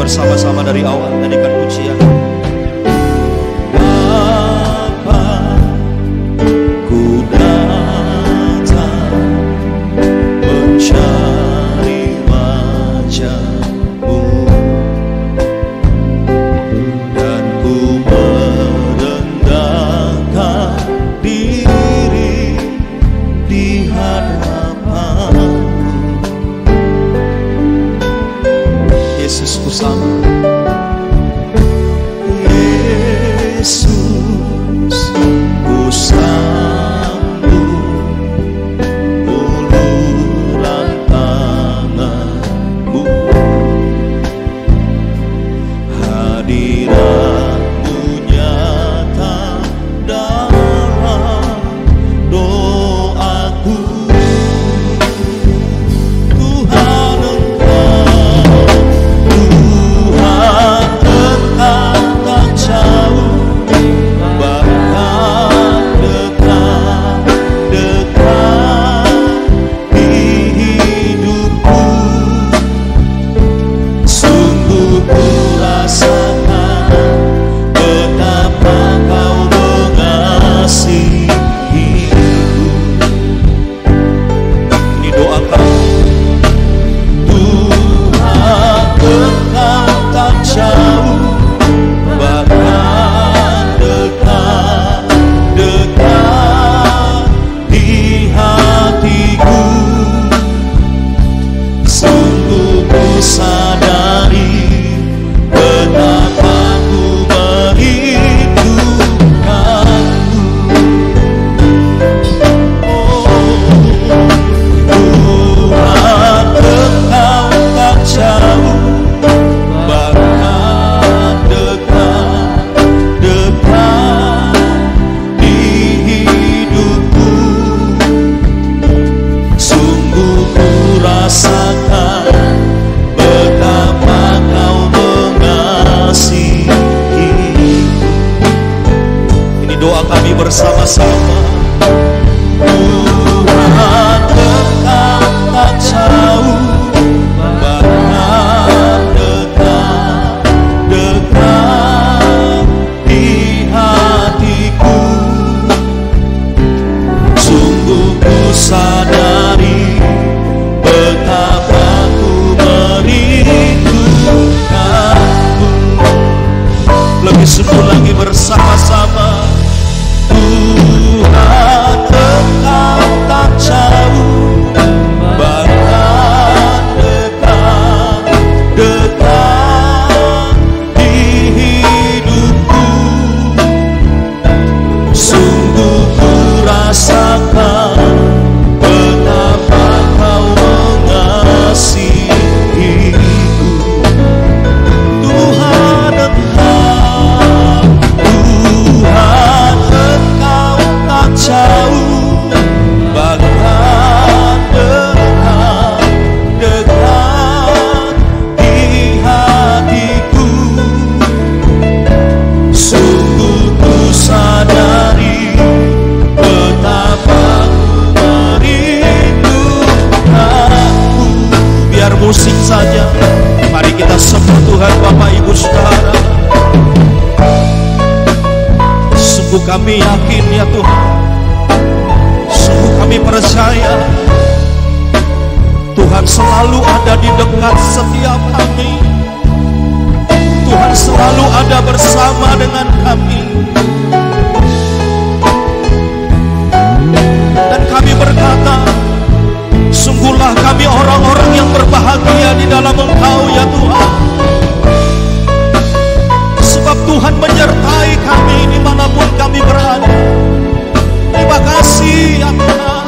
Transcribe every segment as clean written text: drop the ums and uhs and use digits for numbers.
Bersama-sama dari awal nyanyikan pujian. Bapa, ku datang mencari wajah-Mu, dan ku merendahkan diri di hadapan-Mu. Yesus, ku sambut. Yesus, ku sambut uluran tangan-Mu, hadirat-Mu nyata dalam doaku. Tuhan, Tuhan dekat tak jauh, bahkan dekat di hidupku. Sungguh ku rasakan betapa Kau mengasihiku. Ini doa kami. Tuhan dekat tak jauh, bahkan dekat di hatiku. Sungguh ku sadari betapa ku merindukanmu. Tuhan Engkau tak jauh, bahkan dekat di hidupku. Sungguh ku rasakan betapa Kau mengasihiku. Ini doa kami bersama-sama. Tuhan dekat tak jauh, bahkan dekat di hatiku. Sungguh ku sadari betapa ku merindukanmu. Lebih sungguh lagi bersama-sama. Tuhan Engkau tak jauh, bahkan dekat di hidupku. Sungguh ku rasakan betapa Kau mengasihiku. Tuhan Engkau tak jauh, bahkan dekat di hatiku. Sungguh ku sadari betapa ku merindukanmu. Biar musik saja, mari kita sembah Tuhan. Bapak Ibu Saudara, sungguh kami yakin ya Tuhan, percaya Tuhan selalu ada di dekat setiap kami. Tuhan selalu ada bersama dengan kami. Dan kami berkata, sungguhlah kami orang-orang yang berbahagia di dalam Engkau ya Tuhan. Sebab Tuhan menyertai kami dimanapun kami berada. Terima kasih ya Tuhan.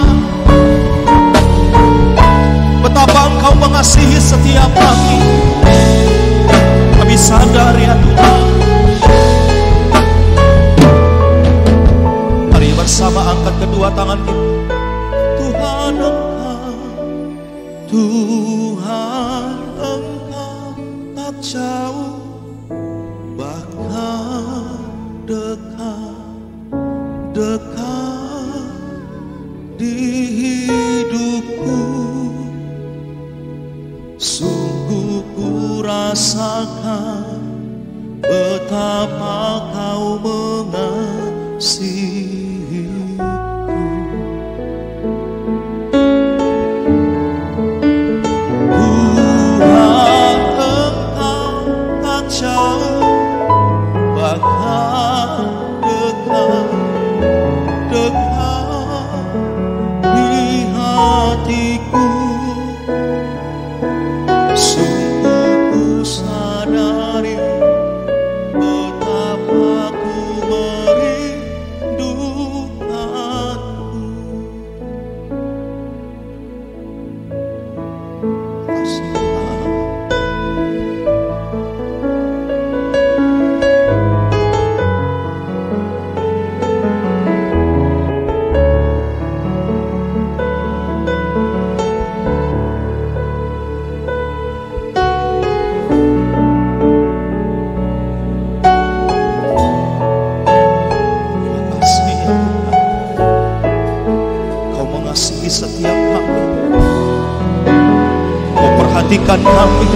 Betapa Engkau mengasihi setiap kami. Kami sadar ya Tuhan. Mari bersama angkat kedua tangan kita. Tuhan Engkau, Tuhan Engkau tak jauh, bahkan dekat di hidupku. Sungguh ku rasakan betapa Kau mengasihiku. Tuhan Engkau tak jauh, bahkan dekat di hatiku. Sungguh ku sadari betapa ku merindukanmu. Kasih Allah. Setiap kami, Kau perhatikan kami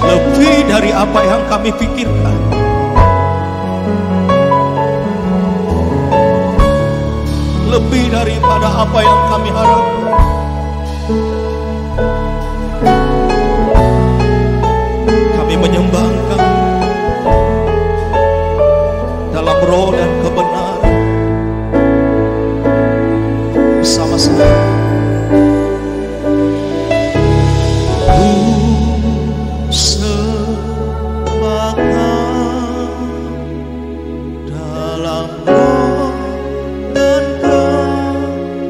lebih dari apa yang kami pikirkan, lebih daripada apa yang kami harapkan. Kami menyembah Engkau dalam roh dan kebenaran. Bersama-sama ku sembahkan dalam roh dan kebenaran.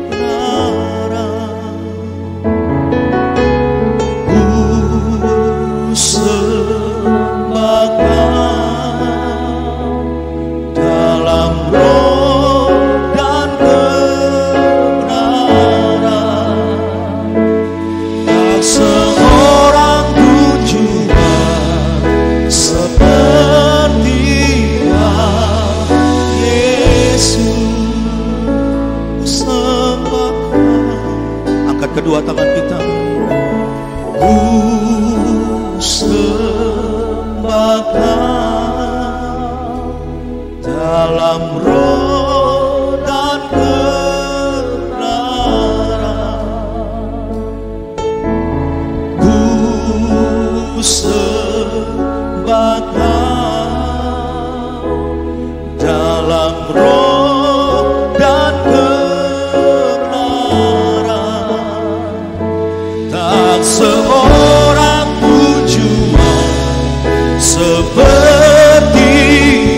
Ku sembahkan dalam roh dan seorang tujuan seperti Yesus sembahkan. Angkat kedua tangan kita. Ku sembahkan dalam roh dan sembahkan dalam roh dan kebenaran. Tak seorang tujuan seperti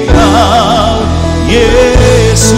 Kau Yesus.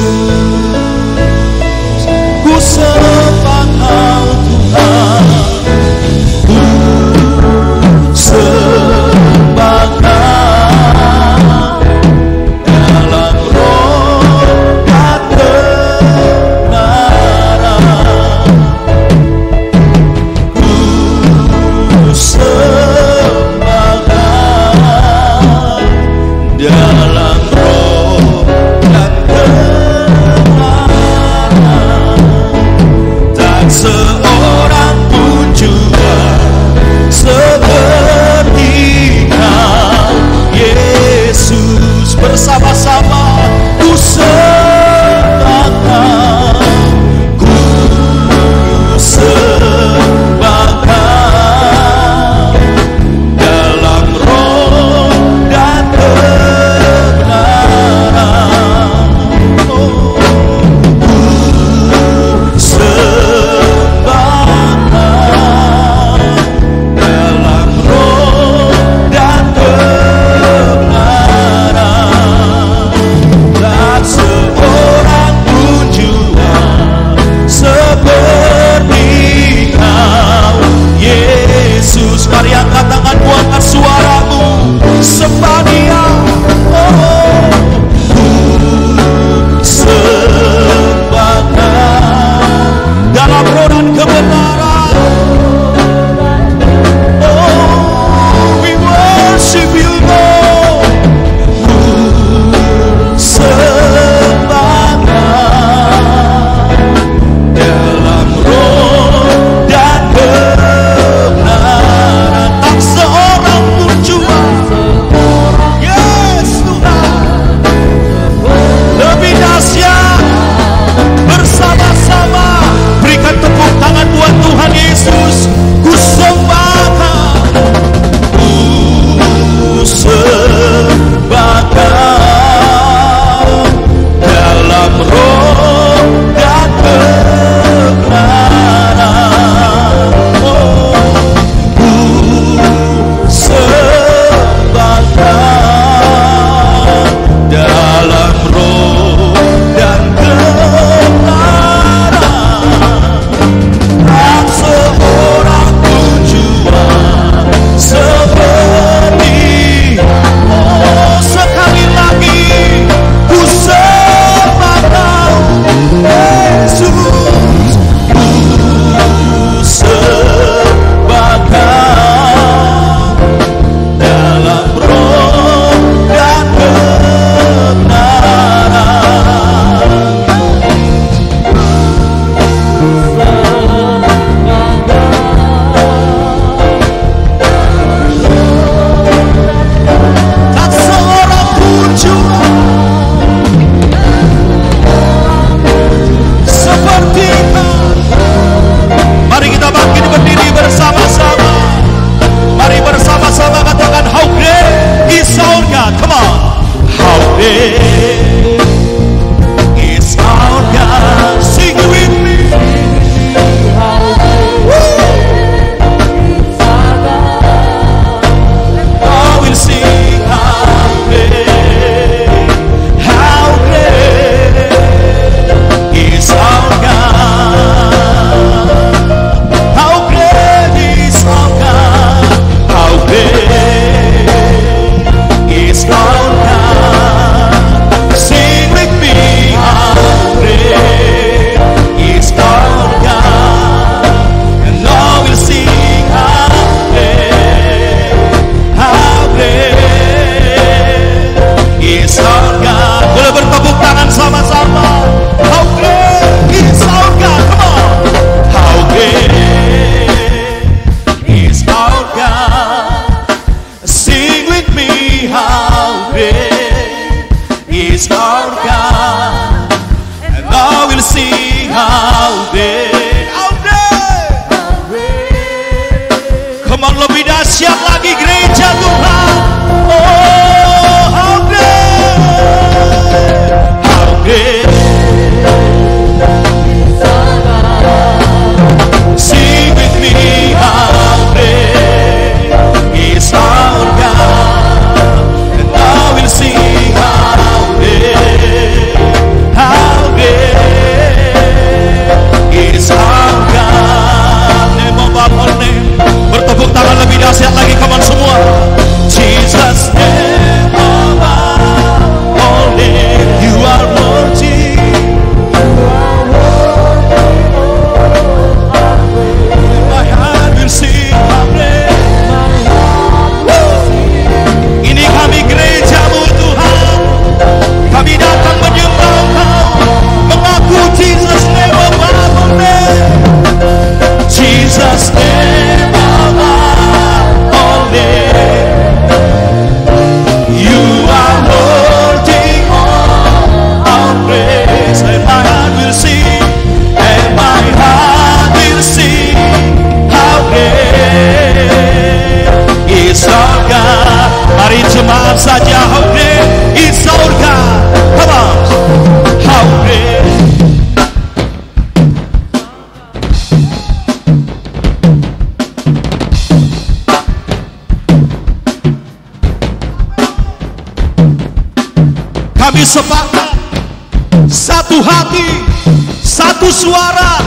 satu suara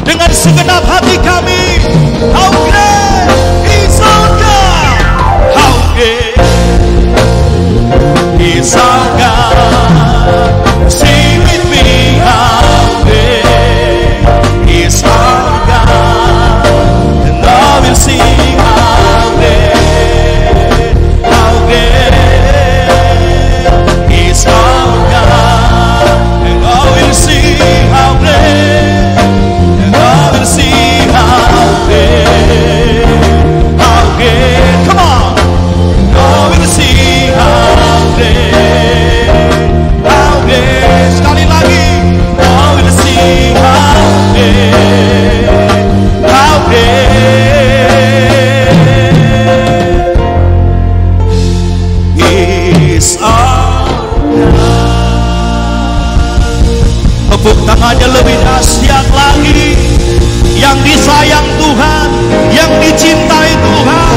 dengan segenap hati kami. How great is our God. How great is our God. Sing with me. How great is our God. And I will sing. How great, how great is our God. And I will sing. How great, and I will sing. How great, how great. Come on. I will sing. How great, how great. Sekali lagi. I will sing. How great, how great is our God. Tepuk tangannya lebih dahsyat lagi. Yang disayang Tuhan, yang dicintai Tuhan,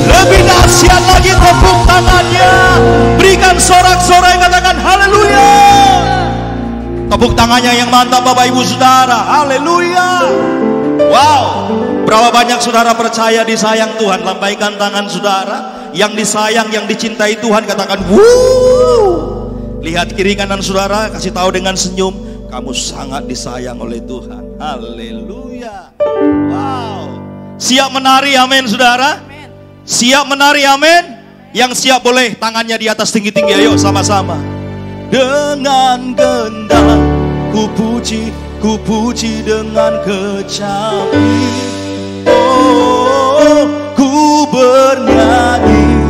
lebih dahsyat lagi tepuk tangannya. Berikan sorak-sorai, katakan haleluya. Tepuk tangannya yang mantap Bapak Ibu Saudara. Haleluya. Wow. Berapa banyak saudara percaya disayang Tuhan? Lambaikan tangan saudara. Yang disayang, yang dicintai Tuhan, katakan wuh. Lihat kiri kanan saudara, kasih tahu dengan senyum, kamu sangat disayang oleh Tuhan. Haleluya. Wow. Siap menari, amin saudara. Siap menari, amin. Yang siap boleh tangannya di atas tinggi-tinggi, ayo sama-sama. Dengan gendang ku puji dengan kecapi. Oh, ku bernyanyi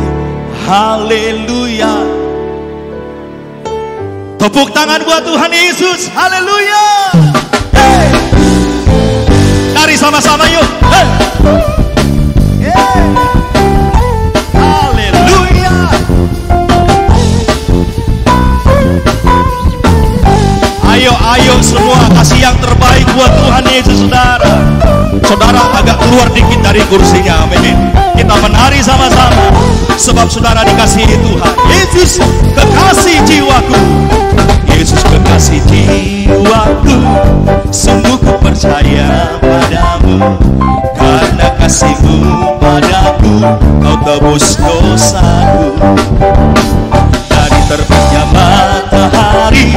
haleluya. Tepuk tangan buat Tuhan Yesus. Haleluya. Hey. Mari sama-sama yuk. Hey. Hey. Haleluya. Ayo semua kasih yang terbaik buat Tuhan Yesus saudara. Saudara agak keluar dikit dari kursinya, amin. Kita menari sama-sama sebab saudara dikasihi Tuhan. Yesus kekasih jiwaku, Yesus kekasih jiwaku, sungguh ku percaya padamu. Karena kasih-Mu padaku, Kau tebus dosaku. Dari terbitnya matahari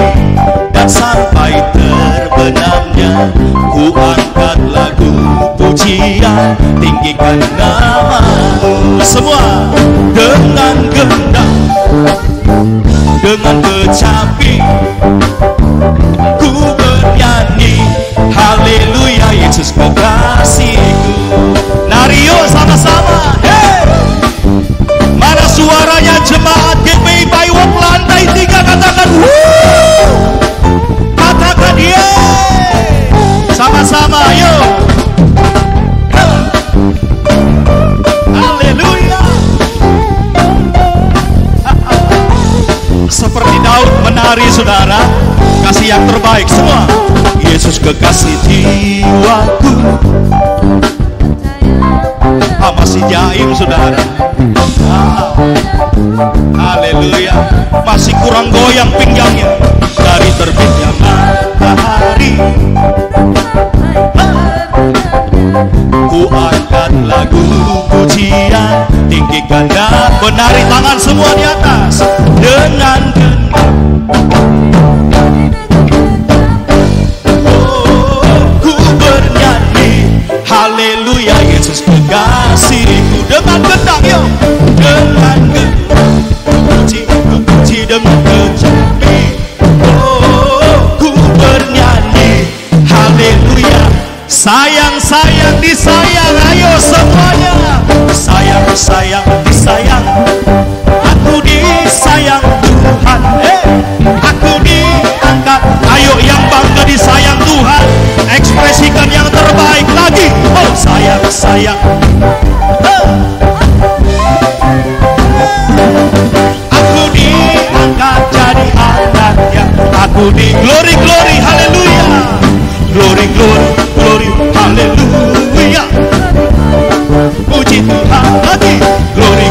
dan sampai terbenamnya, ku angkat lagu pujian, tinggikan nama-Mu. Semua dengan gendang, dengan kecapi, ku bernyanyi haleluya. Yesus kekasihku. Nari yuk sama-sama. Hey! Mana suaranya jemaat GPI Paiwok lantai 3, katakan wuh. Katakan yeay. Sama-sama yuk. Haleluya. Seperti Daud menari saudara, kasih yang terbaik semua. Yesus kekasih jiwaku. Masih jaim saudara. Haleluya. Masih kurang goyang pinggangnya. Dari terbitnya matahari, ku angkat lagu pujian, tinggikan dan menari tangan semua di atas. Dengan ku bernyanyi haleluya. Yesus kekasihku. Dengan gendang yuk. Dengan gendang puji dengan kecapi. Oh, ku bernyanyi haleluya. Sayang disayang, ayo semuanya. Sayang disayang, aku disayang Tuhan. Aku diangkat. Ayo yang bangga disayang Tuhan, ekspresikan yang terbaik lagi. Oh sayang. Aku diangkat jadi anaknya. Aku di glory haleluya. Glory haleluya. Puji Tuhan lagi. Glory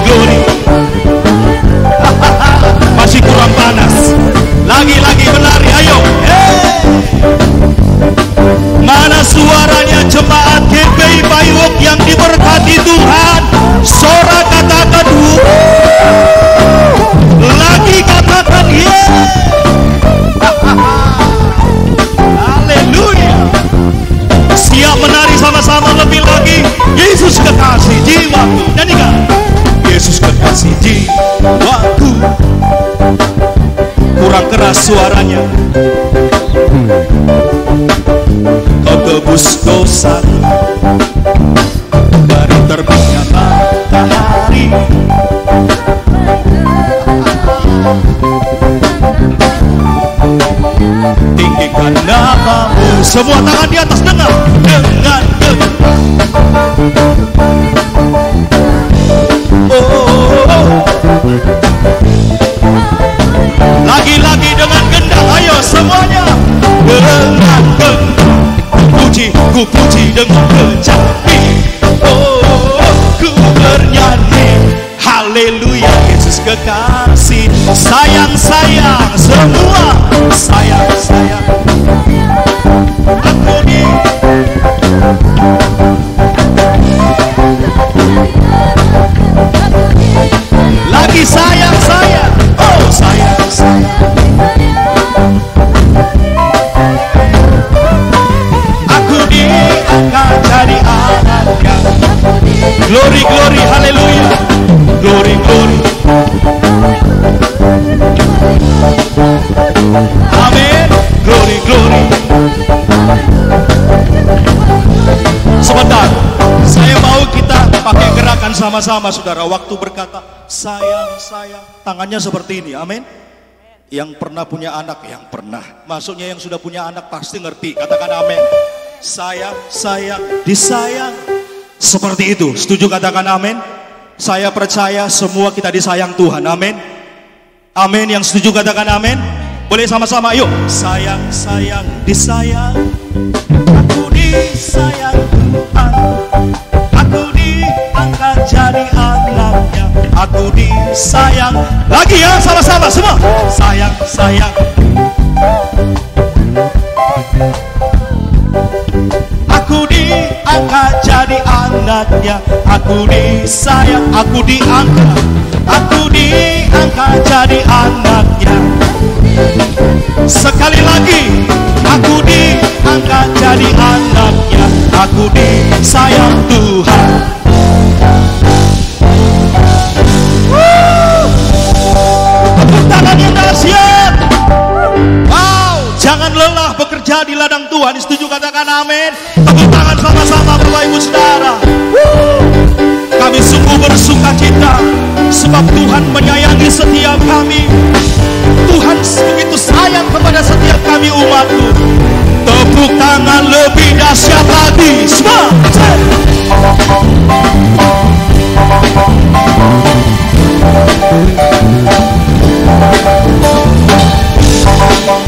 masih kurang panas. Lagi menari, ayo. Hey. Yesus kekasih jiwaku. Nyanyikan. Yesus kekasih jiwaku. Kurang keras suaranya. Kau tebus dosa dari terbitnya matahari. Tinggikan namamu. Semua tangan di atas, dengar. Dengan lagi-lagi dengan gendang. Ayo semuanya. Dengan gendang ku puji dengan kecapi. Ku bernyanyi haleluya. Yesus kekasih, sayang-sayang semua, sayang-sayang. Aku di lagi sayang-sayang. Oh sayang-sayang. Aku diangkat jadi anaknya. Glory, glory, haleluya. Glory, glory. Amin. Glory, glory. Sebentar, saya mau kita pakai gerakan sama-sama, saudara. Waktu berkata sayang, sayang, tangannya seperti ini. Amin. Yang pernah punya anak, yang pernah, maksudnya yang sudah punya anak pasti ngerti. Katakan amin. Sayang, sayang, disayang. Seperti itu. Setuju? Katakan amin. Saya percaya semua kita disayang Tuhan. Amin. Amin. Yang setuju katakan amin. Boleh sama-sama, yuk. Sayang, sayang, disayang. Aku disayang Tuhan. Aku diangkat jadi anaknya. Aku disayang. Lagi ya, sama-sama semua. Sayang, sayang. Aku diangkat jadi anaknya. Aku disayang. Aku diangkat. Aku diangkat jadi anaknya. Sekali lagi. Aku diangkat jadi anaknya. Aku disayang Tuhan. Tepuk tangan yang dahsyat. Wow, jangan lelah bekerja di ladang Tuhan. Setuju katakan amin. Tepuk tangan sama-sama Bapak Ibu Saudara. Kami sungguh bersuka cita sebab Tuhan menyayangi setiap kami. Tuhan begitu sayang kepada setiap kami umat-Mu. Tepuk tangan lebih dahsyat lagi. Semua.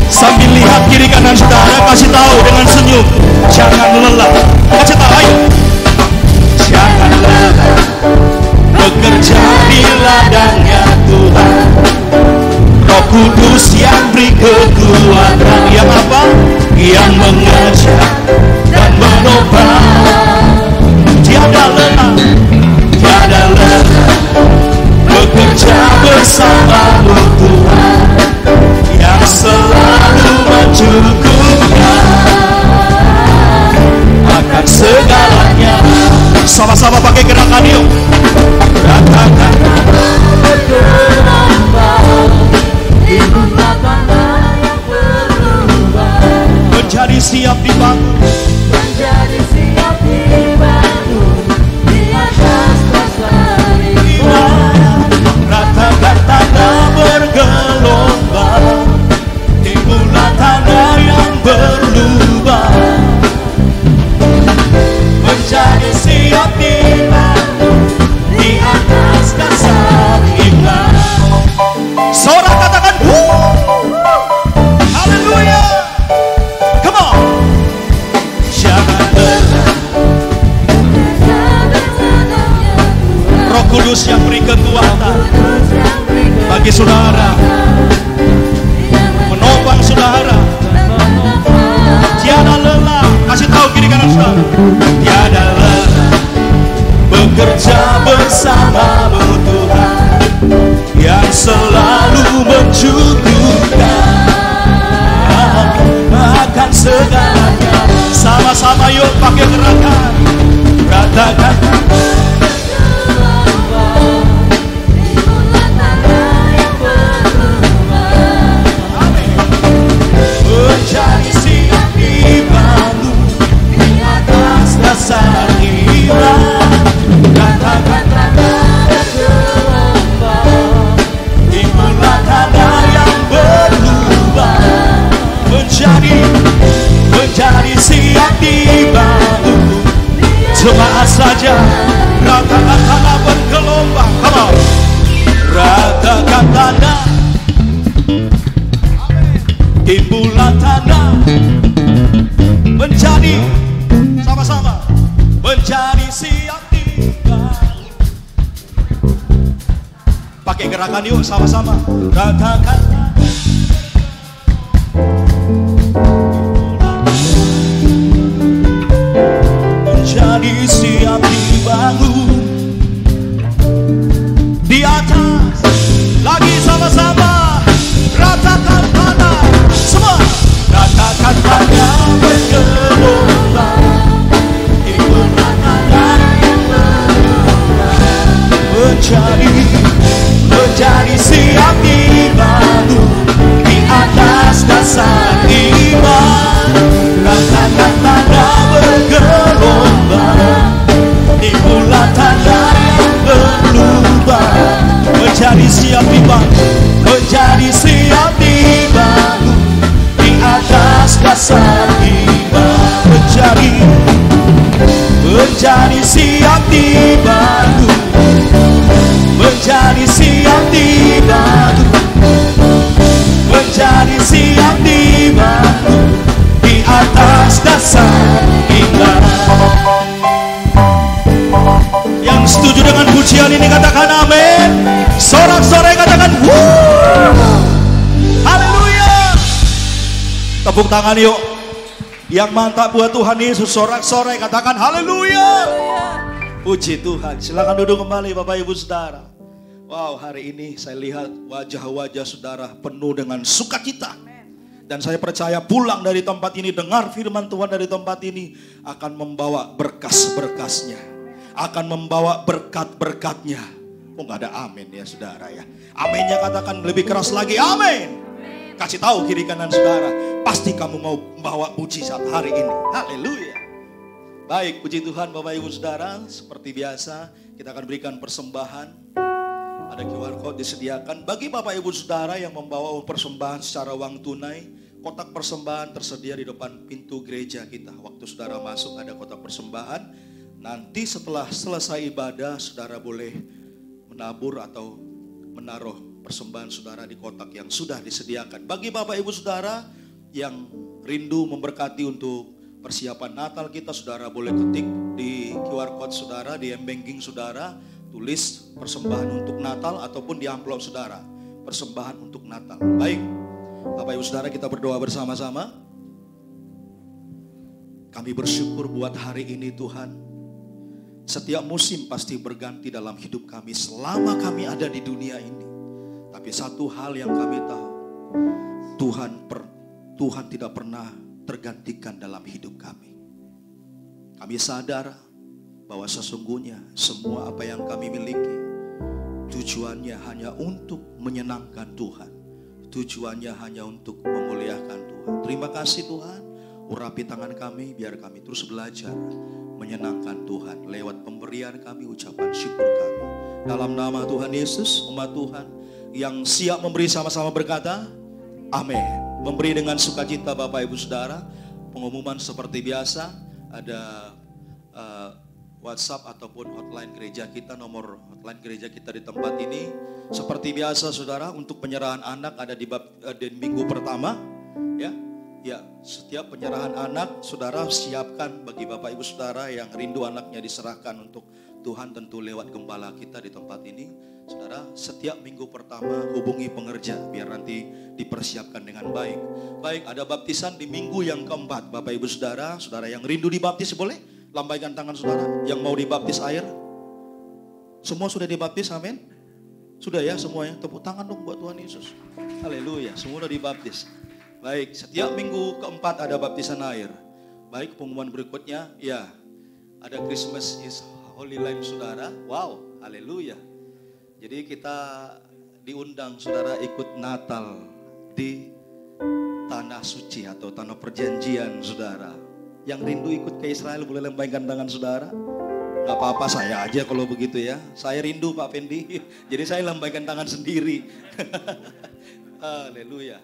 Sambil lihat kiri kanan saudara, kasih tahu dengan senyum, jangan lelah. Kasih tahu, ayo. Jangan lelah bekerja di ladangnya Tuhan. Roh Kudus yang beri kekuatan. Yang apa? Yang mengajar dan menopang. Tiada lelah, tiada lelah bekerja bersamamu Tuhan, yang selalu mencukupkan akan segalanya. Sama-sama pakai gerakan yuk. Katakan menjadi siap dibangun. Menjadi siap dibangun di atas dasar iman. Ratakan tanah bergelombang, timbulah tanah yang berlubang. Menjadi siap dibangun di atas dasar iman. Sorak katakan haleluya. Come on. Jangan lelah. Roh Kudus yang beri kekuatan bagi saudara, menopang saudara. Tiada lelah. Kasih tahu kiri kanan saudara. Tiada lelah bekerja bersamamu Tuhan, yang selalu mencukupkan akan segalanya. Sama-sama yuk pakai gerakan. Katakan dibangun. Jemaat saja, ratakan tanah bergelombang. Come on. Ratakan tanah, timbulan tanah menjadi, sama-sama, menjadi siap dibangun. Pakai gerakan yuk sama-sama. Ratakan menjadi siap dibangun. Di atas lagi sama-sama, ratakan tanah semua, ratakan tanah bergelombang, timbulan tanah yang bergelombang, menjadi siap dibangun di atas dasar iman. Ratakan tanah bergelombang, timbulan tanah yang berlubang, menjadi siap dibangun, menjadi siap dibangun di atas dasar iman. Menjadi siap dibangun, menjadi siap dibangun, menjadi siap dibangun di atas dasar iman. Yang setuju dengan pujian ini katakan amin. Sorak-sorai katakan wuh. Haleluya. Tepuk tangan yuk. Yang mantap buat Tuhan Yesus, sorak-sorai katakan haleluya. Puji Tuhan. Silakan duduk kembali Bapak Ibu Saudara. Wow, hari ini saya lihat wajah-wajah saudara penuh dengan sukacita. Dan saya percaya pulang dari tempat ini, dengar firman Tuhan dari tempat ini akan membawa berkas-berkasnya, akan membawa berkat-berkatnya. Oh, nggak ada amin ya saudara ya. Aminnya katakan lebih keras lagi, amin. Kasih tahu kiri kanan saudara, pasti kamu mau membawa puji saat hari ini. Haleluya. Baik, puji Tuhan Bapak Ibu Saudara. Seperti biasa kita akan berikan persembahan. Ada QR code disediakan bagi Bapak Ibu Saudara yang membawa persembahan secara uang tunai. Kotak persembahan tersedia di depan pintu gereja kita. Waktu saudara masuk ada kotak persembahan. Nanti setelah selesai ibadah saudara boleh menabur atau menaruh persembahan saudara di kotak yang sudah disediakan. Bagi Bapak Ibu Saudara yang rindu memberkati untuk persiapan Natal kita, saudara boleh ketik di QR code saudara, di M-Banking saudara, tulis persembahan untuk Natal ataupun di amplop saudara, persembahan untuk Natal. Baik, Bapak Ibu Saudara kita berdoa bersama-sama. Kami bersyukur buat hari ini Tuhan. Setiap musim pasti berganti dalam hidup kami selama kami ada di dunia ini. Tapi satu hal yang kami tahu, Tuhan tidak pernah tergantikan dalam hidup kami. Kami sadar bahwa sesungguhnya semua apa yang kami miliki tujuannya hanya untuk menyenangkan Tuhan. Tujuannya hanya untuk memuliakan Tuhan. Terima kasih Tuhan, urapi tangan kami biar kami terus belajar menyenangkan Tuhan lewat pemberian kami, ucapan syukur kami. Dalam nama Tuhan Yesus, umat Tuhan yang siap memberi sama-sama berkata amin. Memberi dengan sukacita Bapak Ibu Saudara. Pengumuman seperti biasa, ada WhatsApp ataupun hotline gereja kita, nomor hotline gereja kita di tempat ini. Seperti biasa saudara, untuk penyerahan anak ada di minggu pertama. Ya, setiap penyerahan anak saudara siapkan bagi Bapak Ibu Saudara yang rindu anaknya diserahkan untuk Tuhan, tentu lewat gembala kita di tempat ini. Saudara, setiap minggu pertama hubungi pengerja biar nanti dipersiapkan dengan baik. Baik, ada baptisan di minggu yang keempat. Bapak Ibu Saudara, saudara yang rindu dibaptis boleh lambaikan tangan saudara. Yang mau dibaptis air, semua sudah dibaptis, amin. Sudah ya semuanya, tepuk tangan dong buat Tuhan Yesus. Haleluya, semua sudah dibaptis. Baik, setiap minggu keempat ada baptisan air. Baik, pengumuman berikutnya, ya, ada Christmas is Holy Land saudara. Wow, haleluya. Jadi kita diundang saudara ikut Natal di tanah suci atau tanah perjanjian saudara. Yang rindu ikut ke Israel boleh lambaikan tangan saudara. Gak apa-apa, saya aja kalau begitu ya. Saya rindu Pak Fendi, jadi saya lambaikan tangan sendiri. Haleluya.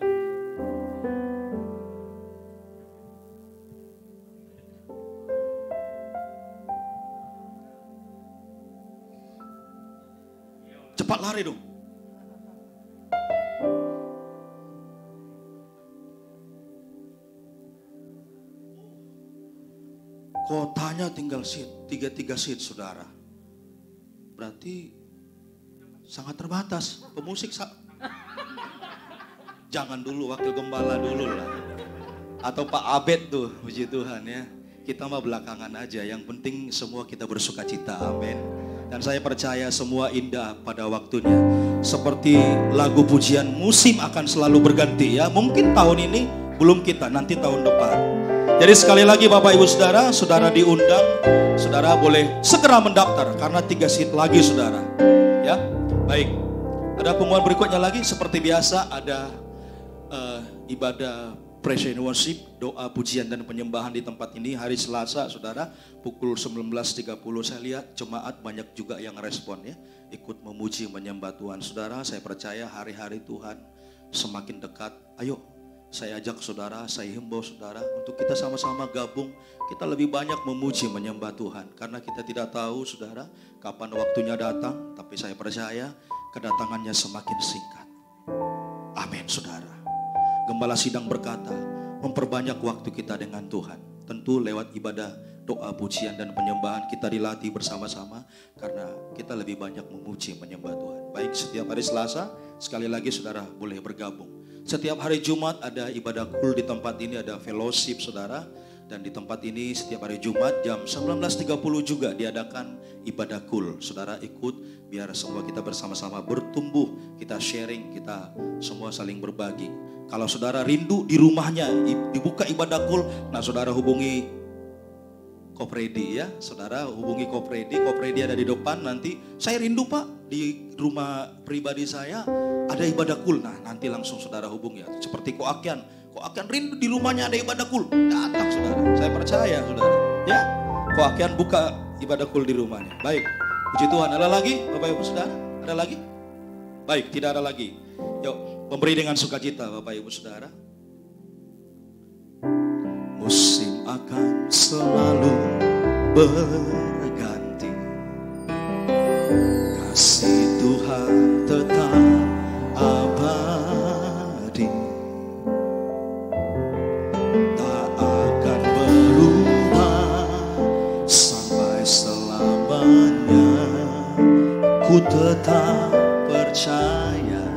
Cepat lari dong. Kotanya tinggal seat, 3 seat saudara. Berarti sangat terbatas. Pemusik jangan dulu, wakil gembala dulu lah. Atau Pak Abed tuh, puji Tuhan ya. Kita mah belakangan aja, yang penting semua kita bersuka cita, amin. Dan saya percaya semua indah pada waktunya. Seperti lagu pujian, musim akan selalu berganti ya. Mungkin tahun ini belum kita, nanti tahun depan. Jadi sekali lagi Bapak Ibu Saudara, saudara diundang, saudara boleh segera mendaftar karena 3 seat lagi saudara. Ya, baik. Ada pengumuman berikutnya lagi, seperti biasa ada ibadah praise and worship, doa pujian dan penyembahan di tempat ini hari Selasa saudara pukul 19.30. Saya lihat jemaat banyak juga yang respon ya, ikut memuji menyembah Tuhan. Saudara, saya percaya hari-hari Tuhan semakin dekat. Ayo, saya ajak saudara, saya himbau saudara untuk kita sama-sama gabung. Kita lebih banyak memuji menyembah Tuhan. Karena kita tidak tahu saudara kapan waktunya datang. Tapi saya percaya kedatangannya semakin singkat. Amin saudara. Gembala sidang berkata, memperbanyak waktu kita dengan Tuhan. Tentu lewat ibadah, doa, pujian dan penyembahan kita dilatih bersama-sama. Karena kita lebih banyak memuji menyembah Tuhan. Baik, setiap hari Selasa sekali lagi saudara boleh bergabung. Setiap hari Jumat ada ibadah kul di tempat ini, ada fellowship saudara. Dan di tempat ini setiap hari Jumat jam 19.30 juga diadakan ibadah kul. Saudara ikut biar semua kita bersama-sama bertumbuh, kita sharing, kita semua saling berbagi. Kalau saudara rindu di rumahnya dibuka ibadah kul, nah saudara hubungi Kopredi ya. Saudara hubungi Kopredi ada di depan nanti. Saya rindu Pak, di rumah pribadi saya ada ibadah kul. Nah nanti langsung saudara hubungi ya. Seperti Koakian rindu di rumahnya ada ibadah kul. Datang saudara, saya percaya saudara. Ya, Koakian buka ibadah kul di rumahnya. Baik, puji Tuhan. Ada lagi Bapak Ibu Saudara? Ada lagi? Baik, tidak ada lagi. Yuk, memberi dengan sukacita Bapak Ibu Saudara. Musim akan selalu berganti, kasih Tuhan tetap abadi, tak akan berubah sampai selamanya. Ku tetap percaya,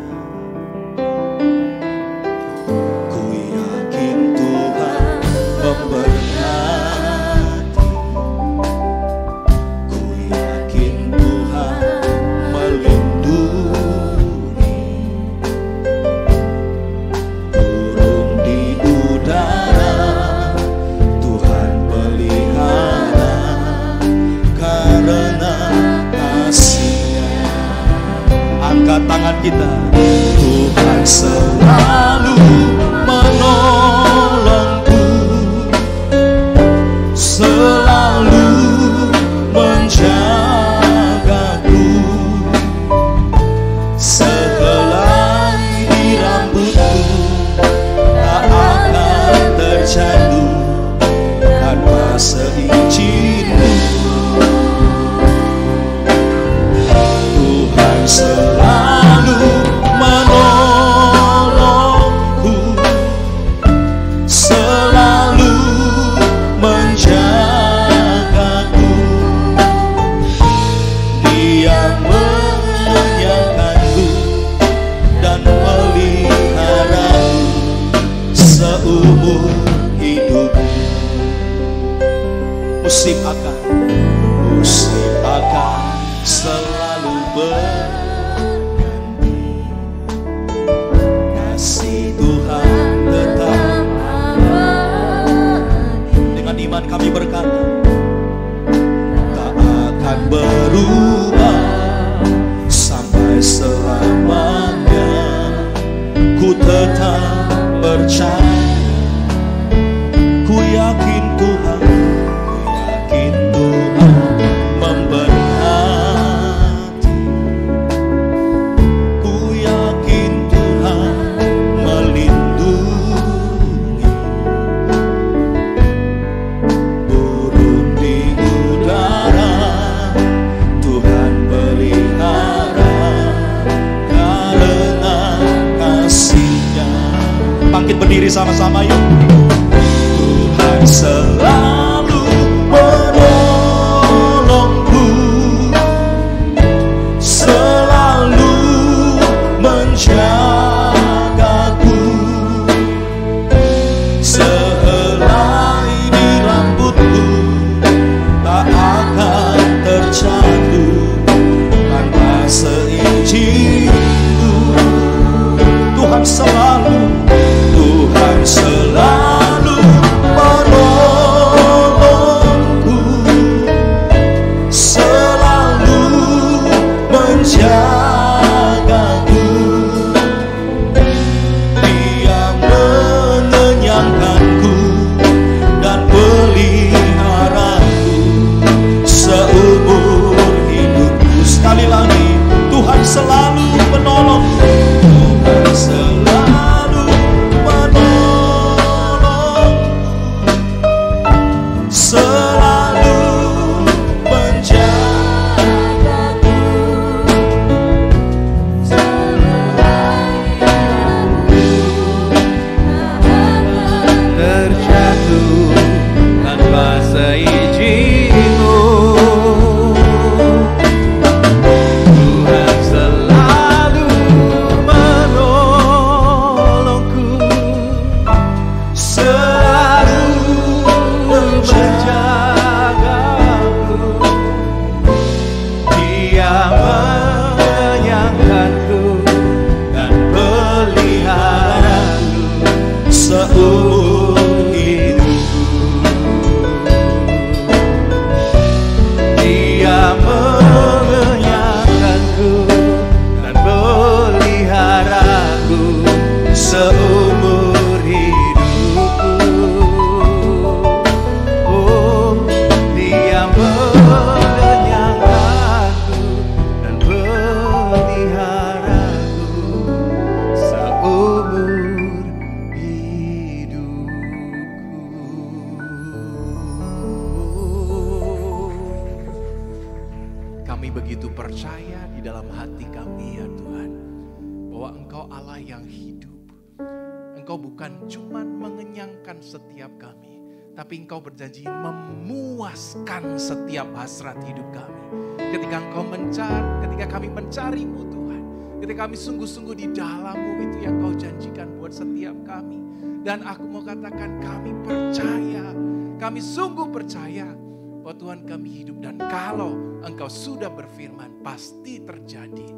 ku yakin Tuhan memberkati, ku yakin Tuhan melindungi, burung di udara Tuhan pelihara karena kasih-Nya. Angkat tangan kita. Tuhan selalu menolongku, selalu menjagaku, sehelai di rambutku tak akan terjatuh tanpa seizin-Mu. Tuhan selalu menolongku, selalu menjagaku, Dia menyayangkanku dan meliharaku seumur hidup. Musim akan selalu berganti, kasih Tuhan tetap abadi. Dengan iman kami berkata, tak akan berubah sampai selamanya. Ku tetap percaya, ku yakin Tuhan memberkati, ku yakin Tuhan melindungi, burung di udara Tuhan pelihara Berdiri sama-sama yuk. Tuhan selalu menolongku, selalu menjagaku. Sehelai di rambutku tak akan terjatuh tanpa seizinmu. Tuhan selalu menolongku, selalu menjagaku. Dia mengenyangkanku dan peliharaku seumur hidupku. Sekali lagi, Tuhan selalu menolongku. Tuhan selalu menolongku, selalu menjagaku. Terjatuh tanpa seizinmu. Tuhan selalu menolongku, selalu menjagaku. Dia mengenyangkanku dan peliharaku Seumur hidupku. Dia mengenyangkanku dan peliharaku seumur hidupku. Oh, Dia mengenyangkanku dan peliharaku seumur hidupku. Kami begitu percaya di dalam hati kami ya Tuhan, bahwa Engkau Allah yang hidup. Engkau bukan cuma mengenyangkan setiap kami, tapi Engkau berjanji memuaskan setiap hasrat hidup kami. Ketika ketika kami mencari-Mu Tuhan, ketika kami sungguh-sungguh di dalam-Mu, itu yang Kau janjikan buat setiap kami. Dan aku mau katakan kami percaya, kami sungguh percaya bahwa Tuhan kami hidup, dan kalau Engkau sudah berfirman pasti terjadi.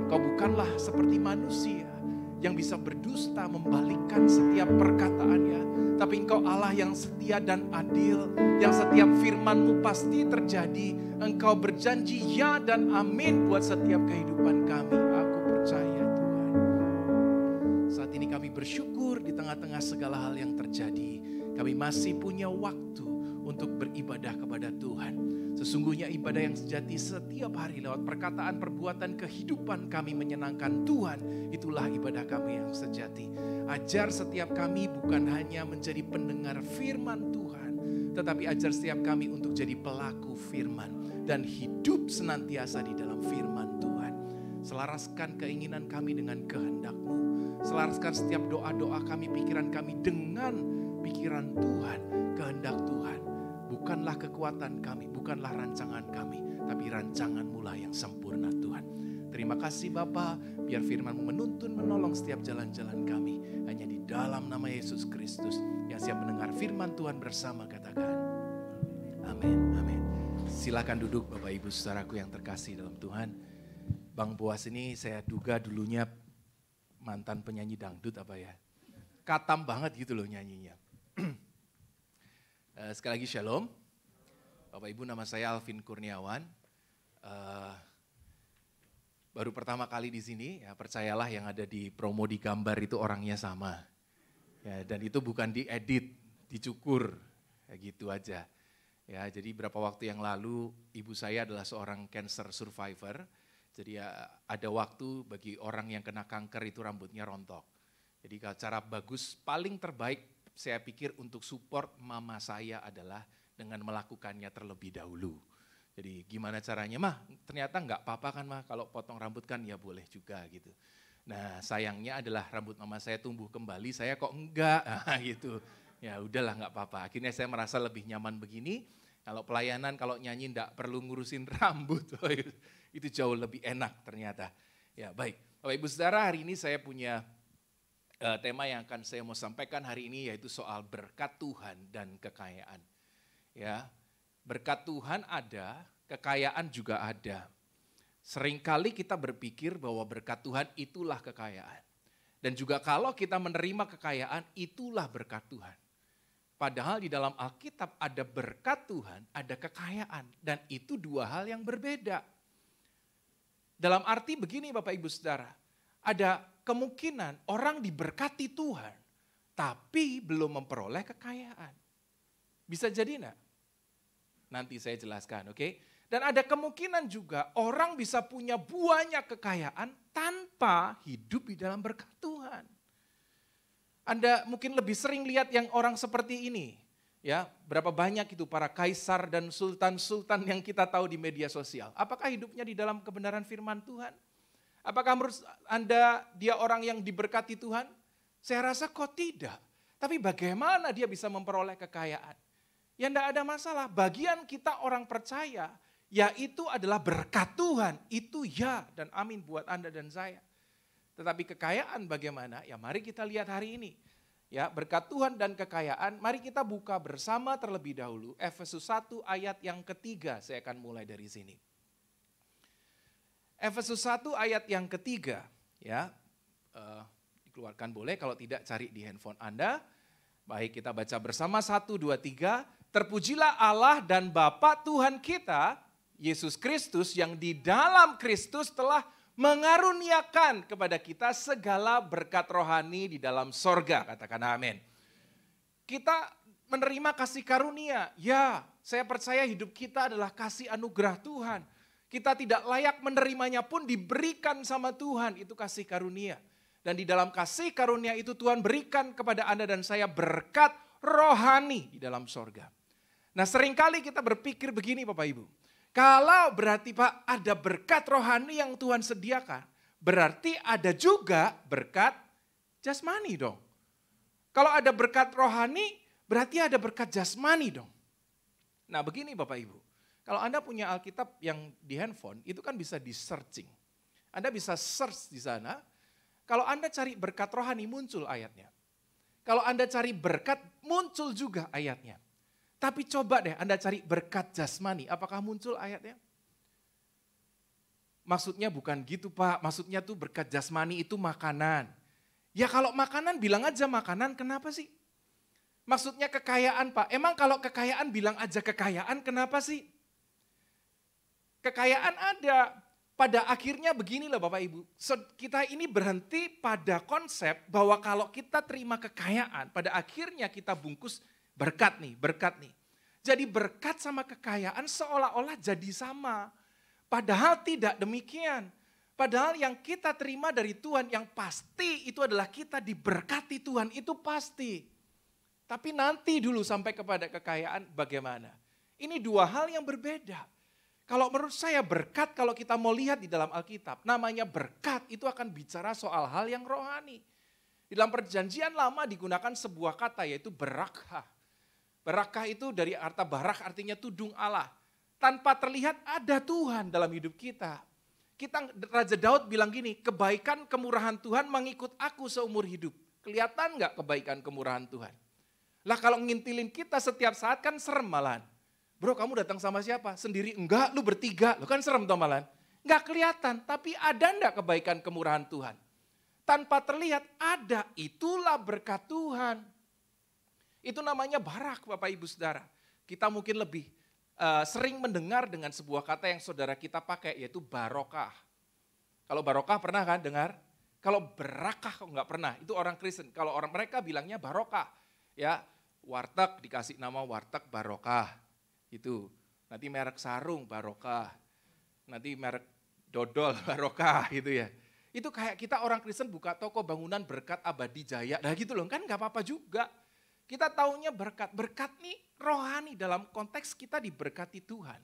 Engkau bukanlah seperti manusia yang bisa berdusta membalikkan setiap perkataannya, tapi Engkau Allah yang setia dan adil, yang setiap firman-Mu pasti terjadi. Engkau berjanji ya dan amin buat setiap kehidupan kami. Aku percaya Tuhan. Saat ini kami bersyukur di tengah-tengah segala hal yang terjadi, kami masih punya waktu untuk beribadah kepada Tuhan. Sesungguhnya ibadah yang sejati setiap hari lewat perkataan, perbuatan, kehidupan kami menyenangkan Tuhan. Itulah ibadah kami yang sejati. Ajar setiap kami bukan hanya menjadi pendengar firman Tuhan, tetapi ajar setiap kami untuk jadi pelaku firman dan hidup senantiasa di dalam firman Tuhan. Selaraskan keinginan kami dengan kehendak-Mu. Selaraskan setiap doa-doa kami, pikiran kami dengan pikiran Tuhan, kehendak Tuhan. Bukanlah kekuatan kami, bukanlah rancangan kami, tapi rancangan-Mu lah yang sempurna Tuhan. Terima kasih Bapa, biar firman-Mu menuntun, menolong setiap jalan-jalan kami. Hanya di dalam nama Yesus Kristus yang siap mendengar firman Tuhan bersama, katakan amin, amin. Silakan duduk Bapak Ibu saudaraku yang terkasih dalam Tuhan. Bang Boas ini saya duga dulunya mantan penyanyi dangdut apa ya. Katam banget gitu loh nyanyinya. Sekali lagi shalom, Bapak Ibu, nama saya Alvin Kurniawan. Baru pertama kali di sini, ya percayalah yang ada di promo di gambar itu orangnya sama. Ya, dan itu bukan diedit, dicukur, ya gitu aja. Ya, jadi beberapa waktu yang lalu ibu saya adalah seorang cancer survivor. Jadi ya, ada waktu bagi orang yang kena kanker itu rambutnya rontok. Jadi cara bagus paling terbaik saya pikir untuk support mama saya adalah dengan melakukannya terlebih dahulu. Jadi gimana caranya? Mah ternyata nggak apa-apa kan mah kalau potong rambut kan ya boleh juga gitu. Nah, sayangnya adalah rambut mama saya tumbuh kembali, saya kok enggak, gitu. Ya udahlah nggak apa-apa. Akhirnya saya merasa lebih nyaman begini. Kalau pelayanan, kalau nyanyi enggak perlu ngurusin rambut. Itu jauh lebih enak ternyata. Ya baik, Bapak Ibu Saudara, hari ini saya punya tema yang akan saya mau sampaikan hari ini, yaitu soal berkat Tuhan dan kekayaan. Ya, berkat Tuhan ada, kekayaan juga ada. Seringkali kita berpikir bahwa berkat Tuhan itulah kekayaan. Dan juga kalau kita menerima kekayaan, itulah berkat Tuhan. Padahal di dalam Alkitab ada berkat Tuhan, ada kekayaan. Dan itu dua hal yang berbeda. Dalam arti begini Bapak Ibu Saudara, ada kemungkinan orang diberkati Tuhan, tapi belum memperoleh kekayaan. Bisa jadi enggak? Nanti saya jelaskan, oke? Dan ada kemungkinan juga orang bisa punya banyak kekayaan tanpa hidup di dalam berkat Tuhan. Anda mungkin lebih sering lihat yang orang seperti ini. Ya, berapa banyak itu para kaisar dan sultan-sultan yang kita tahu di media sosial. Apakah hidupnya di dalam kebenaran firman Tuhan? Apakah menurut Anda dia orang yang diberkati Tuhan? Saya rasa kok tidak. Tapi bagaimana dia bisa memperoleh kekayaan? Ya enggak ada masalah, bagian kita orang percaya, yaitu adalah berkat Tuhan, itu ya dan amin buat Anda dan saya. Tetapi kekayaan bagaimana? Ya mari kita lihat hari ini. Ya, berkat Tuhan dan kekayaan, mari kita buka bersama terlebih dahulu Efesus 1 ayat yang ketiga, saya akan mulai dari sini. Efesus 1 ayat yang ketiga, ya, dikeluarkan boleh, kalau tidak cari di handphone Anda. Baik, kita baca bersama 1, 2, 3. Terpujilah Allah dan Bapa Tuhan kita, Yesus Kristus, yang di dalam Kristus telah mengaruniakan kepada kita segala berkat rohani di dalam sorga. Katakan amin. Kita menerima kasih karunia. Ya, saya percaya hidup kita adalah kasih anugerah Tuhan. Kita tidak layak menerimanya pun diberikan sama Tuhan. Itu kasih karunia. Dan di dalam kasih karunia itu Tuhan berikan kepada Anda dan saya berkat rohani di dalam sorga. Nah seringkali kita berpikir begini Bapak Ibu. Kalau berarti Pak ada berkat rohani yang Tuhan sediakan, berarti ada juga berkat jasmani dong. Kalau ada berkat rohani, berarti ada berkat jasmani dong. Nah begini Bapak Ibu, kalau Anda punya Alkitab yang di handphone, itu kan bisa di searching. Anda bisa search di sana, kalau Anda cari berkat rohani muncul ayatnya. Kalau Anda cari berkat muncul juga ayatnya. Tapi coba deh Anda cari berkat jasmani, apakah muncul ayatnya? Maksudnya bukan gitu Pak, maksudnya tuh berkat jasmani itu makanan. Ya kalau makanan bilang aja makanan, kenapa sih? Maksudnya kekayaan Pak, emang kalau kekayaan bilang aja kekayaan, kenapa sih? Kekayaan ada, pada akhirnya beginilah Bapak Ibu, kita ini berhenti pada konsep bahwa kalau kita terima kekayaan, pada akhirnya kita bungkus berkat nih. Jadi berkat sama kekayaan seolah-olah jadi sama. Padahal tidak demikian. Padahal yang kita terima dari Tuhan yang pasti itu adalah kita diberkati Tuhan, itu pasti. Tapi nanti dulu sampai kepada kekayaan bagaimana. Ini dua hal yang berbeda. Kalau menurut saya berkat kalau kita mau lihat di dalam Alkitab, namanya berkat itu akan bicara soal hal yang rohani. Di dalam perjanjian lama digunakan sebuah kata yaitu berakah. Berakah itu dari arta barak artinya tudung Allah. Tanpa terlihat ada Tuhan dalam hidup kita. Raja Daud bilang gini, kebaikan kemurahan Tuhan mengikut aku seumur hidup. Kelihatan gak kebaikan kemurahan Tuhan? Lah kalau ngintilin kita setiap saat kan serem malahan. Bro kamu datang sama siapa? Sendiri? Enggak, lu bertiga. Lu kan serem toh malahan. Enggak kelihatan, tapi ada enggak kebaikan kemurahan Tuhan? Tanpa terlihat ada, itulah berkat Tuhan. Itu namanya barak Bapak Ibu Saudara. Kita mungkin lebih sering mendengar dengan sebuah kata yang saudara kita pakai yaitu barokah. Kalau barokah pernah kan dengar? Kalau berakah kok enggak pernah, itu orang Kristen. Kalau orang mereka bilangnya barokah. Ya, warteg dikasih nama warteg barokah. Itu. Nanti merek sarung barokah. Nanti merek dodol barokah gitu ya. Itu kayak kita orang Kristen buka toko bangunan berkat abadi jaya. Nah gitu loh, kan enggak apa-apa juga. Kita taunya berkat. Berkat nih rohani dalam konteks kita diberkati Tuhan.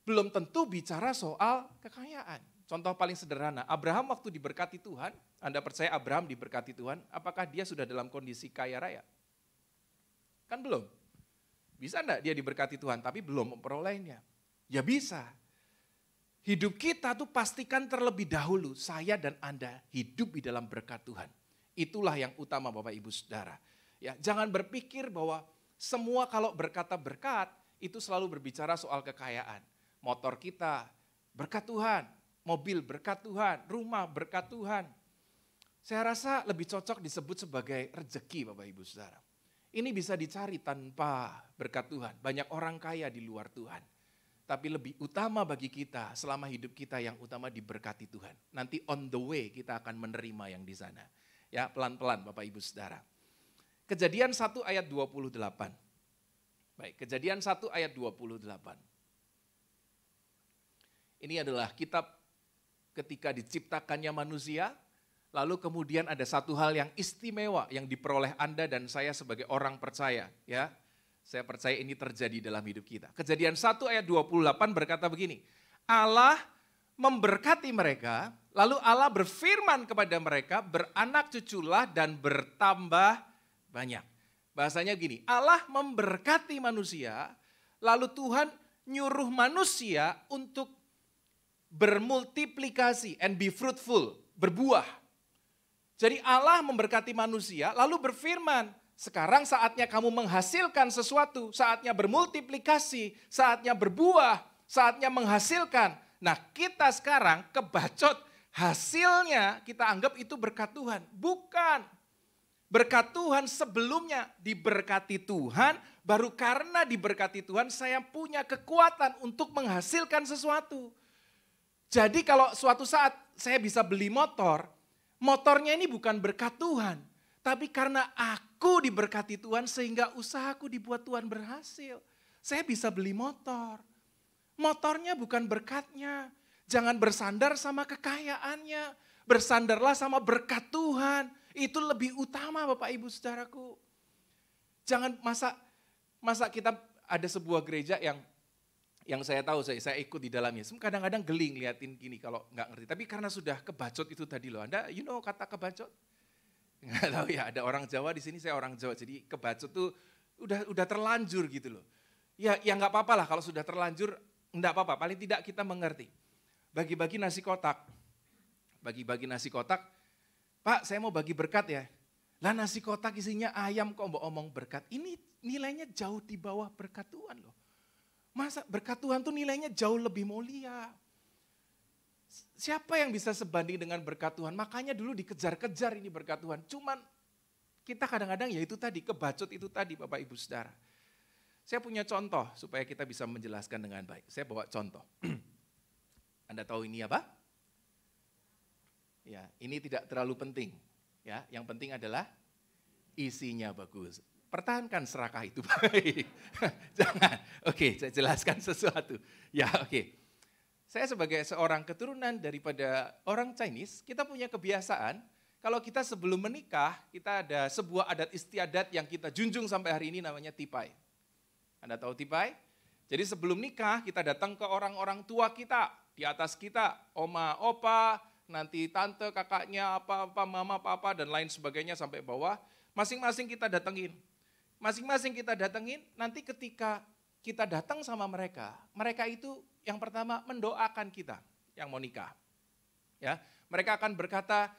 Belum tentu bicara soal kekayaan. Contoh paling sederhana, Abraham waktu diberkati Tuhan, Anda percaya Abraham diberkati Tuhan, apakah dia sudah dalam kondisi kaya raya? Kan belum. Bisa enggak dia diberkati Tuhan, tapi belum memperolehnya? Ya bisa. Hidup kita tuh pastikan terlebih dahulu, saya dan Anda hidup di dalam berkat Tuhan. Itulah yang utama Bapak Ibu Saudara. Ya, jangan berpikir bahwa semua kalau berkata berkat, itu selalu berbicara soal kekayaan. Motor kita, berkat Tuhan. Mobil berkat Tuhan, rumah berkat Tuhan. Saya rasa lebih cocok disebut sebagai rezeki Bapak Ibu Saudara. Ini bisa dicari tanpa berkat Tuhan. Banyak orang kaya di luar Tuhan. Tapi lebih utama bagi kita selama hidup kita yang utama diberkati Tuhan. Nanti on the way kita akan menerima yang di sana. Ya, pelan-pelan Bapak Ibu Saudara. Kejadian 1 ayat 28. Baik, Kejadian 1 ayat 28. Ini adalah kitab ketika diciptakannya manusia, lalu kemudian ada satu hal yang istimewa yang diperoleh Anda dan saya sebagai orang percaya. Ya, saya percaya ini terjadi dalam hidup kita. Kejadian 1 ayat 28 berkata begini, Allah memberkati mereka, lalu Allah berfirman kepada mereka, beranak cuculah dan bertambah banyak. Bahasanya gini, Allah memberkati manusia, lalu Tuhan nyuruh manusia untuk bermultiplikasi and be fruitful, berbuah. Jadi Allah memberkati manusia, lalu berfirman, sekarang saatnya kamu menghasilkan sesuatu, saatnya bermultiplikasi, saatnya berbuah, saatnya menghasilkan. Nah kita sekarang kebacot, hasilnya kita anggap itu berkat Tuhan. Bukan. Berkat Tuhan sebelumnya diberkati Tuhan, baru karena diberkati Tuhan saya punya kekuatan untuk menghasilkan sesuatu. Jadi kalau suatu saat saya bisa beli motor, motornya ini bukan berkat Tuhan. Tapi karena aku diberkati Tuhan sehingga usahaku dibuat Tuhan berhasil. Saya bisa beli motor. Motornya bukan berkatnya. Jangan bersandar sama kekayaannya. Bersandarlah sama berkat Tuhan. Itu lebih utama Bapak Ibu Saudaraku. Jangan masa kita ada sebuah gereja yang saya tahu, saya ikut di dalamnya. Kadang-kadang geli ngeliatin gini kalau nggak ngerti. Tapi karena sudah kebacot itu tadi loh. Anda kata kebacot? Nggak tahu ya, ada orang Jawa di sini, saya orang Jawa. Jadi kebacot tuh udah terlanjur gitu loh. Ya nggak apa-apa lah kalau sudah terlanjur, nggak apa-apa. Paling tidak kita mengerti. Bagi-bagi nasi kotak. Bagi-bagi nasi kotak. Pak, saya mau bagi berkat ya. Lah nasi kotak isinya ayam kok mau omong berkat. Ini nilainya jauh di bawah berkat Tuhan loh. Masa berkat Tuhan tuh nilainya jauh lebih mulia. Siapa yang bisa sebanding dengan berkat Tuhan? Makanya dulu dikejar-kejar ini berkat Tuhan. Cuman kita kadang-kadang ya itu tadi, kebacot itu tadi Bapak Ibu Saudara. Saya punya contoh supaya kita bisa menjelaskan dengan baik. Saya bawa contoh. Anda tahu ini apa? Ya, ini tidak terlalu penting. Ya, yang penting adalah isinya bagus. Pertahankan serakah itu baik. Jangan. Oke, saya jelaskan sesuatu. Ya, oke. Saya sebagai seorang keturunan daripada orang Chinese, kita punya kebiasaan, kalau kita sebelum menikah, kita ada sebuah adat istiadat yang kita junjung sampai hari ini namanya tipai. Anda tahu tipai? Jadi sebelum nikah, kita datang ke orang-orang tua kita, di atas kita, oma, opa, nanti tante, kakaknya, apa-apa, mama, papa, dan lain sebagainya sampai bawah. Masing-masing kita datengin. Masing-masing kita datengin, nanti ketika kita datang sama mereka, mereka itu yang pertama mendoakan kita yang mau nikah. Ya, mereka akan berkata,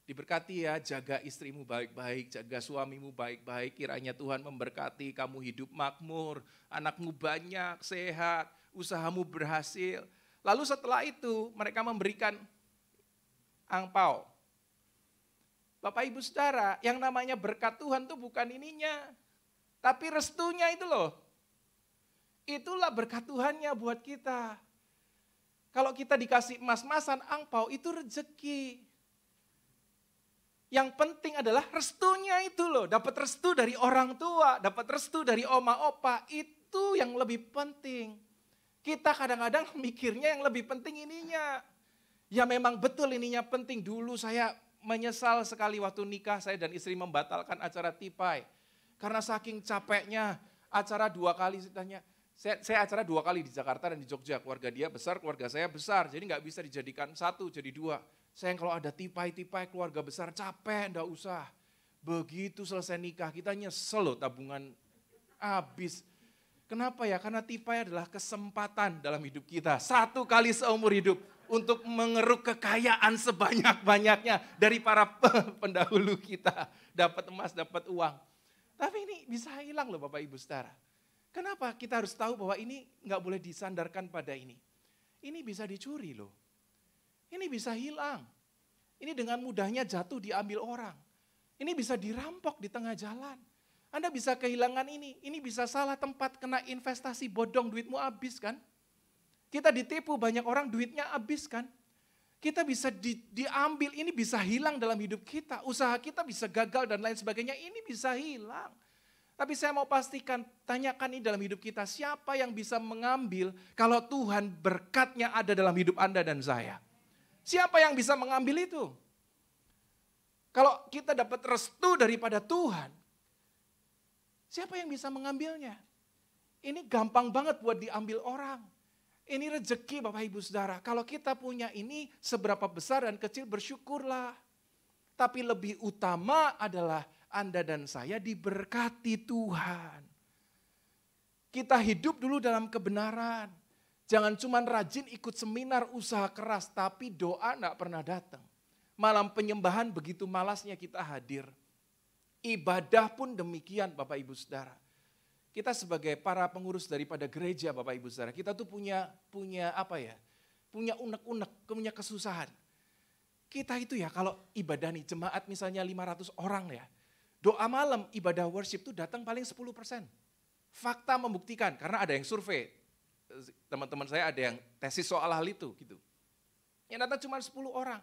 diberkati ya, jaga istrimu baik-baik, jaga suamimu baik-baik, kiranya Tuhan memberkati kamu hidup makmur, anakmu banyak, sehat, usahamu berhasil. Lalu setelah itu mereka memberikan angpau. Bapak Ibu Saudara, yang namanya berkat Tuhan itu bukan ininya, tapi restunya itu loh. Itulah berkat Tuhannya buat kita. Kalau kita dikasih emas-emasan angpau, itu rezeki. Yang penting adalah restunya itu loh. Dapat restu dari orang tua, dapat restu dari oma opa, itu yang lebih penting. Kita kadang-kadang mikirnya yang lebih penting ininya. Ya memang betul ininya penting. Dulu saya menyesal sekali waktu nikah, saya dan istri membatalkan acara tipai. Karena saking capeknya, acara 2 kali saya tanya, Saya acara 2 kali di Jakarta dan di Jogja. Keluarga dia besar, keluarga saya besar. Jadi nggak bisa dijadikan 1, jadi 2. Saya kalau ada tipai-tipai keluarga besar capek, nggak usah. Begitu selesai nikah, kita nyesel loh tabungan habis. Kenapa ya? Karena tipai adalah kesempatan dalam hidup kita. 1 kali seumur hidup untuk mengeruk kekayaan sebanyak-banyaknya dari para pendahulu kita. Dapat emas, dapat uang. Tapi ini bisa hilang loh Bapak Ibu Saudara. Kenapa? Kita harus tahu bahwa ini nggak boleh disandarkan pada ini. Ini bisa dicuri loh. Ini bisa hilang. Ini dengan mudahnya jatuh diambil orang. Ini bisa dirampok di tengah jalan. Anda bisa kehilangan ini. Ini bisa salah tempat kena investasi bodong, duitmu habis kan. Kita ditipu banyak orang duitnya habis kan. Kita bisa diambil, ini bisa hilang dalam hidup kita. Usaha kita bisa gagal dan lain sebagainya, ini bisa hilang. Tapi saya mau pastikan, tanyakan ini dalam hidup kita, siapa yang bisa mengambil kalau Tuhan berkatnya ada dalam hidup Anda dan saya? Siapa yang bisa mengambil itu? Kalau kita dapat restu daripada Tuhan, siapa yang bisa mengambilnya? Ini gampang banget buat diambil orang. Ini rezeki Bapak Ibu Saudara. Kalau kita punya ini seberapa besar dan kecil bersyukurlah. Tapi lebih utama adalah Anda dan saya diberkati Tuhan. Kita hidup dulu dalam kebenaran. Jangan cuma rajin ikut seminar usaha keras tapi doa enggak pernah datang. Malam penyembahan begitu malasnya kita hadir. Ibadah pun demikian Bapak Ibu Saudara. Kita sebagai para pengurus daripada gereja Bapak Ibu Saudara, kita tuh punya apa ya? Punya unek-unek, punya kesusahan. Kita itu ya kalau ibadah nih jemaat misalnya 500 orang ya. Doa malam ibadah worship tuh datang paling 10%. Fakta membuktikan karena ada yang survei. Teman-teman saya ada yang tesis soal hal itu gitu. Yang datang cuma 10 orang.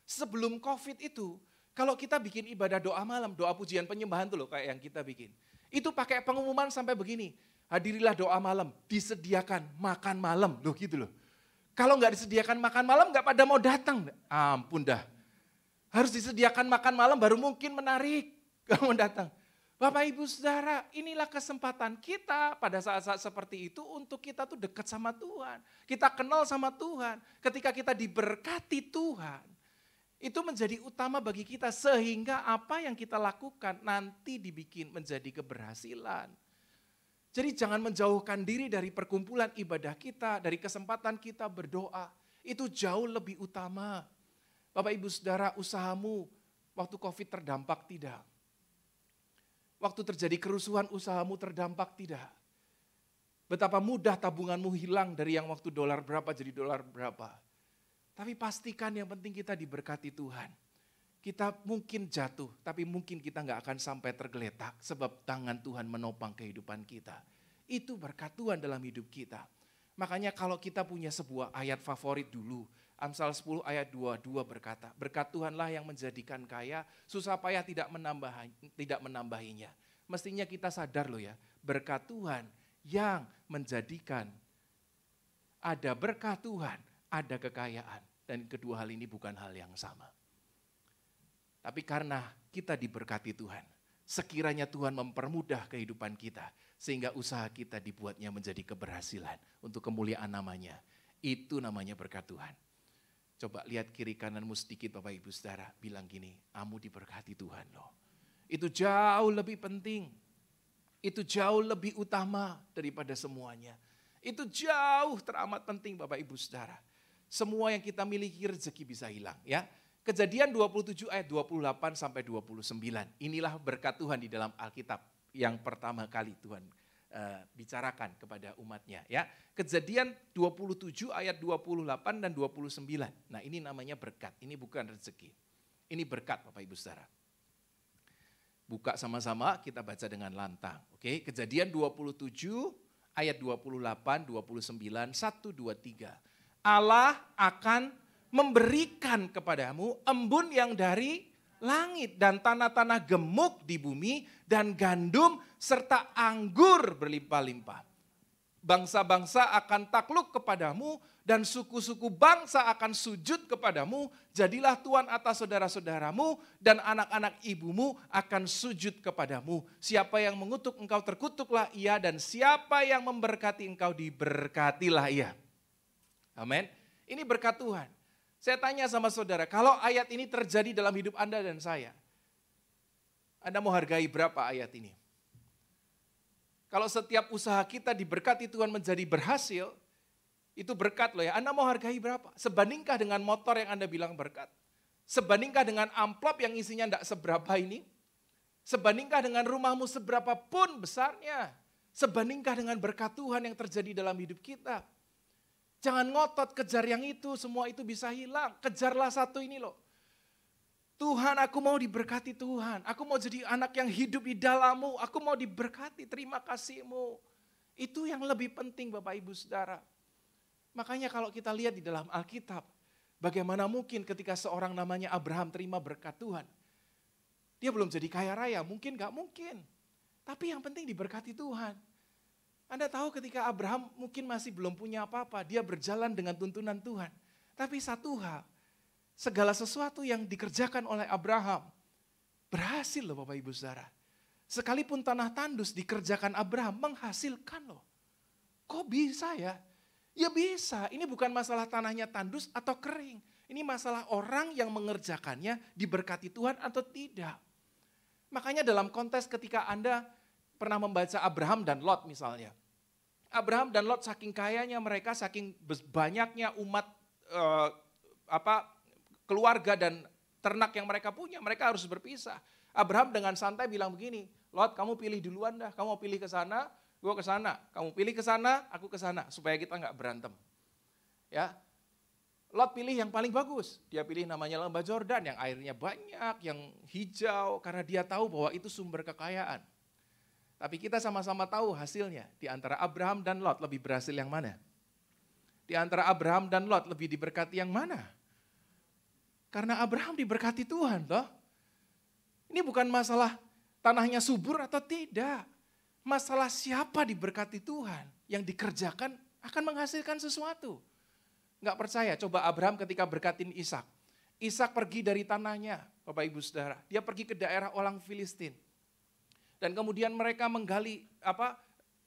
Sebelum COVID itu, kalau kita bikin ibadah doa malam, doa pujian penyembahan tuh loh kayak yang kita bikin. Itu pakai pengumuman sampai begini, hadirilah doa malam, disediakan makan malam, loh gitu loh. Kalau nggak disediakan makan malam nggak pada mau datang, ampun dah. Harus disediakan makan malam baru mungkin menarik kalau mau datang. Bapak Ibu Saudara, inilah kesempatan kita pada saat-saat seperti itu untuk kita tuh dekat sama Tuhan. Kita kenal sama Tuhan, ketika kita diberkati Tuhan. Itu menjadi utama bagi kita sehingga apa yang kita lakukan nanti dibikin menjadi keberhasilan. Jadi jangan menjauhkan diri dari perkumpulan ibadah kita, dari kesempatan kita berdoa. Itu jauh lebih utama. Bapak Ibu Saudara, usahamu waktu COVID terdampak tidak? Waktu terjadi kerusuhan usahamu terdampak tidak? Betapa mudah tabunganmu hilang dari yang waktu dolar berapa jadi dolar berapa. Tapi pastikan yang penting kita diberkati Tuhan. Kita mungkin jatuh, tapi mungkin kita nggak akan sampai tergeletak sebab tangan Tuhan menopang kehidupan kita. Itu berkat Tuhan dalam hidup kita. Makanya kalau kita punya sebuah ayat favorit dulu, Amsal 10 ayat 22 berkata, berkat Tuhanlah yang menjadikan kaya, susah payah tidak menambahinya. Mestinya kita sadar loh ya, berkat Tuhan yang menjadikan, ada berkat Tuhan, ada kekayaan. Dan kedua hal ini bukan hal yang sama. Tapi karena kita diberkati Tuhan, sekiranya Tuhan mempermudah kehidupan kita, sehingga usaha kita dibuatnya menjadi keberhasilan untuk kemuliaan namanya. Itu namanya berkat Tuhan. Coba lihat kiri kananmu sedikit Bapak Ibu Saudara, bilang gini, kamu diberkati Tuhan loh. Itu jauh lebih penting. Itu jauh lebih utama daripada semuanya. Itu jauh teramat penting Bapak Ibu Saudara. Semua yang kita miliki rezeki bisa hilang ya. Kejadian 27 ayat 28 sampai 29. Inilah berkat Tuhan di dalam Alkitab yang pertama kali Tuhan bicarakan kepada umatnya ya. Kejadian 27 ayat 28 dan 29. Nah, ini namanya berkat, ini bukan rezeki. Ini berkat Bapak Ibu Saudara. Buka sama-sama kita baca dengan lantang. Oke, Kejadian 27 ayat 28, 29, 1, 2, 3. Allah akan memberikan kepadamu embun yang dari langit dan tanah-tanah gemuk di bumi dan gandum serta anggur berlimpah-limpah. bangsa-bangsa akan takluk kepadamu dan suku-suku bangsa akan sujud kepadamu. Jadilah tuan atas saudara-saudaramu dan anak-anak ibumu akan sujud kepadamu. Siapa yang mengutuk engkau terkutuklah ia dan siapa yang memberkati engkau diberkatilah ia. Amin. Ini berkat Tuhan. Saya tanya sama saudara, kalau ayat ini terjadi dalam hidup Anda dan saya, Anda mau hargai berapa ayat ini? Kalau setiap usaha kita diberkati Tuhan menjadi berhasil, itu berkat loh ya. Anda mau hargai berapa? Sebandingkah dengan motor yang Anda bilang berkat? Sebandingkah dengan amplop yang isinya tidak seberapa ini? Sebandingkah dengan rumahmu seberapa pun besarnya? Sebandingkah dengan berkat Tuhan yang terjadi dalam hidup kita? Jangan ngotot kejar yang itu, semua itu bisa hilang. Kejarlah satu ini loh. Tuhan, aku mau diberkati Tuhan. Aku mau jadi anak yang hidup di dalam-Mu. Aku mau diberkati, terima kasih-Mu. Itu yang lebih penting Bapak Ibu Saudara. Makanya kalau kita lihat di dalam Alkitab, bagaimana mungkin ketika seorang namanya Abraham terima berkat Tuhan. Dia belum jadi kaya raya, mungkin gak mungkin. Tapi yang penting diberkati Tuhan. Anda tahu ketika Abraham mungkin masih belum punya apa-apa, dia berjalan dengan tuntunan Tuhan. Tapi satu hal, segala sesuatu yang dikerjakan oleh Abraham berhasil loh Bapak Ibu Saudara. Sekalipun tanah tandus dikerjakan Abraham menghasilkan loh. Kok bisa ya? Ya bisa, ini bukan masalah tanahnya tandus atau kering. Ini masalah orang yang mengerjakannya diberkati Tuhan atau tidak. Makanya dalam konteks ketika Anda pernah membaca Abraham dan Lot misalnya. Abraham dan Lot saking kayanya mereka, saking banyaknya umat keluarga dan ternak yang mereka punya, mereka harus berpisah. Abraham dengan santai bilang begini, Lot kamu pilih duluan dah, kamu mau pilih ke sana, gue ke sana. Kamu pilih ke sana, aku ke sana, supaya kita nggak berantem. Ya, Lot pilih yang paling bagus, dia pilih namanya lembah Jordan, yang airnya banyak, yang hijau, karena dia tahu bahwa itu sumber kekayaan. Tapi kita sama-sama tahu hasilnya, di antara Abraham dan Lot lebih berhasil yang mana? Di antara Abraham dan Lot lebih diberkati yang mana? Karena Abraham diberkati Tuhan toh. Ini bukan masalah tanahnya subur atau tidak. Masalah siapa diberkati Tuhan. Yang dikerjakan akan menghasilkan sesuatu. Enggak percaya, coba Abraham ketika berkatin Ishak. Ishak pergi dari tanahnya, Bapak Ibu Saudara. Dia pergi ke daerah orang Filistin. Dan kemudian mereka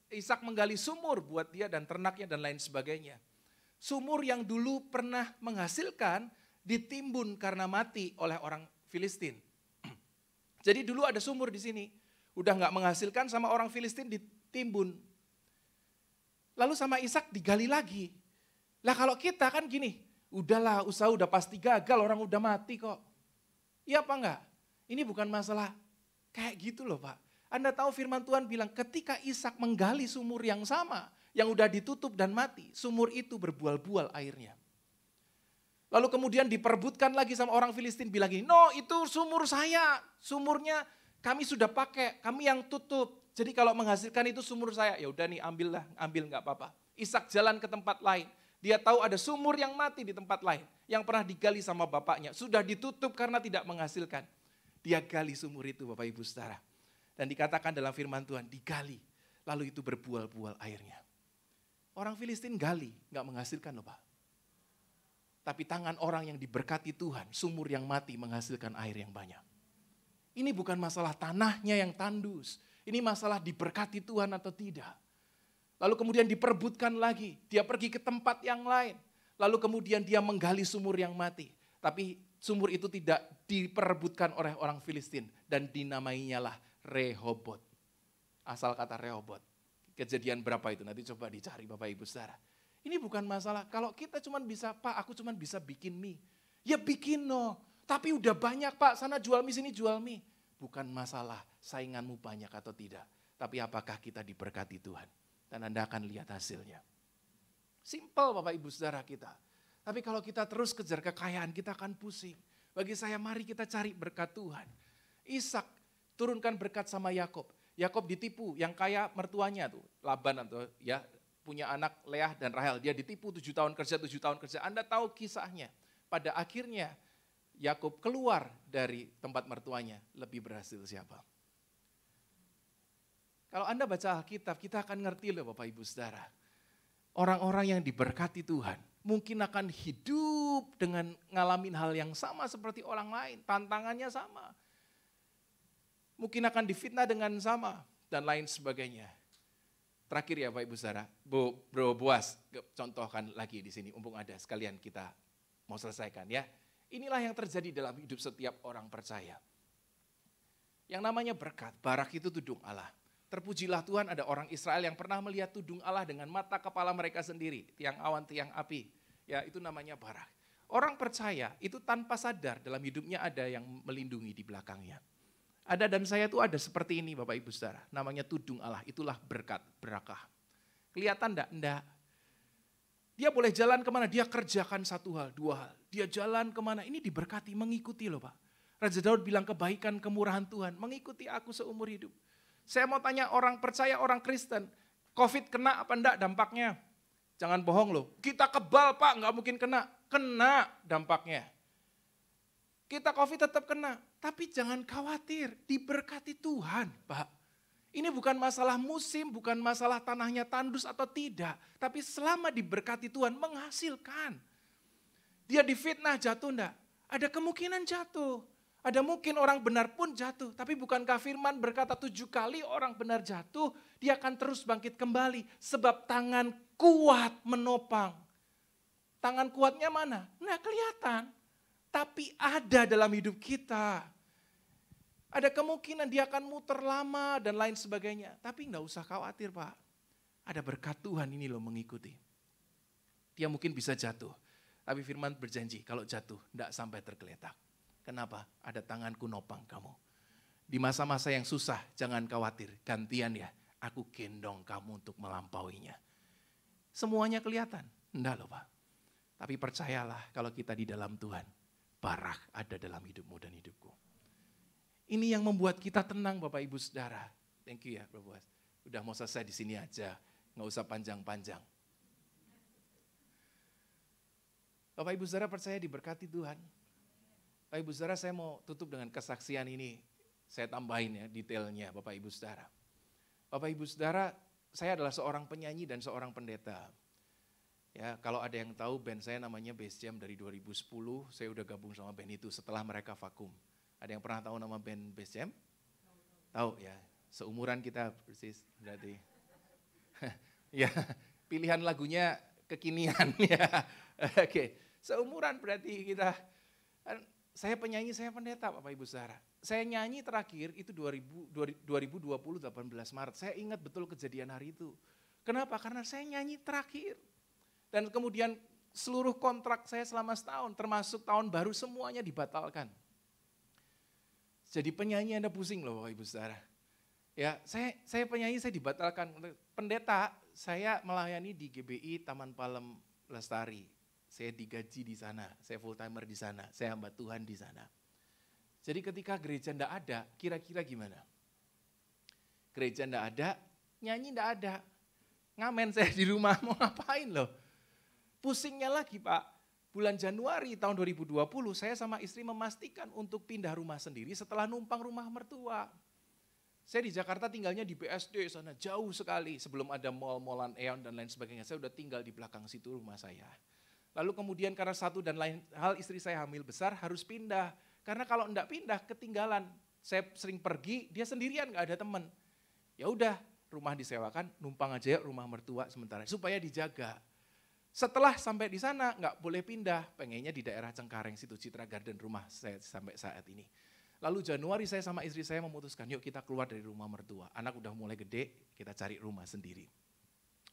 Ishak menggali sumur buat dia dan ternaknya dan lain sebagainya. Sumur yang dulu pernah menghasilkan ditimbun karena mati oleh orang Filistin. Jadi dulu ada sumur di sini, udah nggak menghasilkan sama orang Filistin ditimbun. Lalu sama Ishak digali lagi. Lah kalau kita kan gini, udahlah usaha udah pasti gagal, orang udah mati kok. Iya apa enggak? Ini bukan masalah kayak gitu loh Pak. Anda tahu firman Tuhan bilang ketika Ishak menggali sumur yang sama, yang udah ditutup dan mati, sumur itu berbual-bual airnya. Lalu kemudian diperebutkan lagi sama orang Filistin bilang gini, no itu sumur saya, sumurnya kami sudah pakai, kami yang tutup. Jadi kalau menghasilkan itu sumur saya, ya udah nih ambil nggak apa-apa. Ishak jalan ke tempat lain, dia tahu ada sumur yang mati di tempat lain, yang pernah digali sama bapaknya, sudah ditutup karena tidak menghasilkan. Dia gali sumur itu Bapak Ibu Saudara. Dan dikatakan dalam firman Tuhan, digali, lalu itu berbual-bual airnya. Orang Filistin gali, nggak menghasilkan loh Pak. Tapi tangan orang yang diberkati Tuhan, sumur yang mati menghasilkan air yang banyak. Ini bukan masalah tanahnya yang tandus. Ini masalah diberkati Tuhan atau tidak. Lalu kemudian diperebutkan lagi, dia pergi ke tempat yang lain. Lalu kemudian dia menggali sumur yang mati. Tapi sumur itu tidak diperebutkan oleh orang Filistin. Dan dinamainya lah Rehobot. Asal kata Rehobot. Kejadian berapa itu? Nanti coba dicari Bapak Ibu Saudara. Ini bukan masalah, kalau kita cuma bisa, Pak aku cuma bisa bikin mie. Ya bikin no, tapi udah banyak Pak, sana jual mie, sini jual mie. Bukan masalah sainganmu banyak atau tidak. Tapi apakah kita diberkati Tuhan. Dan Anda akan lihat hasilnya. Simple Bapak Ibu Saudara kita. Tapi kalau kita terus kejar kekayaan, kita akan pusing. Bagi saya mari kita cari berkat Tuhan. Ishak turunkan berkat sama Yakob. Yakob ditipu, yang kaya mertuanya tuh, Laban atau ya, punya anak Leah dan Rahel, dia ditipu 7 tahun kerja. Anda tahu kisahnya. Pada akhirnya Yakob keluar dari tempat mertuanya, lebih berhasil siapa? Kalau Anda baca Alkitab, kita akan ngerti loh Bapak Ibu Saudara. Orang-orang yang diberkati Tuhan mungkin akan hidup dengan ngalamin hal yang sama seperti orang lain. Tantangannya sama. Mungkin akan difitnah dengan sama dan lain sebagainya. Terakhir ya Bapak Ibu Saudara, Bro Boas contohkan lagi di sini, mumpung ada sekalian kita mau selesaikan ya. Inilah yang terjadi dalam hidup setiap orang percaya. Yang namanya berkat, barak itu tudung Allah. Terpujilah Tuhan, ada orang Israel yang pernah melihat tudung Allah dengan mata kepala mereka sendiri, tiang awan, tiang api. Ya, itu namanya barak. Orang percaya itu tanpa sadar dalam hidupnya ada yang melindungi di belakangnya. Ada dan saya itu ada seperti ini Bapak Ibu Saudara, namanya tudung Allah, itulah berkat, berakah. Kelihatan enggak? Enggak. Dia boleh jalan kemana, dia kerjakan satu hal, dua hal. Dia jalan kemana, ini diberkati, mengikuti loh Pak. Raja Daud bilang kebaikan, kemurahan Tuhan, mengikuti aku seumur hidup. Saya mau tanya orang percaya, orang Kristen, COVID kena apa enggak dampaknya? Jangan bohong loh, kita kebal Pak, enggak mungkin kena. Kena dampaknya. Kita COVID tetap kena, tapi jangan khawatir, diberkati Tuhan Pak. Ini bukan masalah musim, bukan masalah tanahnya tandus atau tidak. Tapi selama diberkati Tuhan menghasilkan. Dia difitnah jatuh enggak? Ada kemungkinan jatuh. Ada mungkin orang benar pun jatuh, tapi bukankah firman berkata 7 kali orang benar jatuh, dia akan terus bangkit kembali. Sebab tangan kuat menopang. Tangan kuatnya mana? Nggak kelihatan, tapi ada dalam hidup kita. Ada kemungkinan dia akan muter lama dan lain sebagainya, tapi nggak usah khawatir Pak. Ada berkat Tuhan ini loh mengikuti. Dia mungkin bisa jatuh, tapi firman berjanji kalau jatuh nggak sampai tergeletak. Kenapa? Ada tanganku nopang kamu. Di masa-masa yang susah, jangan khawatir. Gantian ya, aku gendong kamu untuk melampauinya. Semuanya kelihatan? Enggak loh Pak. Tapi percayalah kalau kita di dalam Tuhan, barak ada dalam hidupmu dan hidupku. Ini yang membuat kita tenang Bapak Ibu Saudara. Thank you ya Bro Boas. Udah mau selesai di sini aja, nggak usah panjang-panjang. Bapak Ibu Saudara percaya diberkati Tuhan. Bapak Ibu Saudara, saya mau tutup dengan kesaksian ini. Saya tambahin ya detailnya Bapak Ibu Saudara. Bapak Ibu Saudara, saya adalah seorang penyanyi dan seorang pendeta. Ya, kalau ada yang tahu band saya namanya Bass Jam dari 2010, saya udah gabung sama band itu setelah mereka vakum. Ada yang pernah tahu nama band Bass Jam? Tahu ya, seumuran kita persis berarti. Ya, pilihan lagunya kekinian ya. Oke, seumuran berarti kita. Saya penyanyi, saya pendeta Bapak Ibu Saudara. Saya nyanyi terakhir itu 2020 18 Maret. Saya ingat betul kejadian hari itu. Kenapa? Karena saya nyanyi terakhir. Dan kemudian seluruh kontrak saya selama setahun, termasuk tahun baru semuanya dibatalkan. Jadi penyanyi Anda pusing loh Bapak Ibu Saudara. Ya, saya penyanyi, saya dibatalkan. Pendeta, saya melayani di GBI Taman Palem Lestari. Saya digaji di sana, saya full timer di sana, saya hamba Tuhan di sana. Jadi ketika gereja enggak ada, kira-kira gimana? Gereja enggak ada, nyanyi enggak ada. Ngamen saya di rumah, mau ngapain loh? Pusingnya lagi Pak, bulan Januari tahun 2020 saya sama istri memastikan untuk pindah rumah sendiri setelah numpang rumah mertua. Saya di Jakarta tinggalnya di BSD sana, jauh sekali sebelum ada mall-mallan Aeon dan lain sebagainya. Saya udah tinggal di belakang situ rumah saya. Lalu kemudian karena satu dan lain hal istri saya hamil besar harus pindah. Karena kalau enggak pindah ketinggalan. Saya sering pergi, dia sendirian enggak ada teman. Ya udah, rumah disewakan, numpang aja rumah mertua sementara supaya dijaga. Setelah sampai di sana enggak boleh pindah, pengennya di daerah Cengkareng situ Citra Garden rumah saya sampai saat ini. Lalu Januari saya sama istri saya memutuskan, yuk kita keluar dari rumah mertua. Anak udah mulai gede, kita cari rumah sendiri.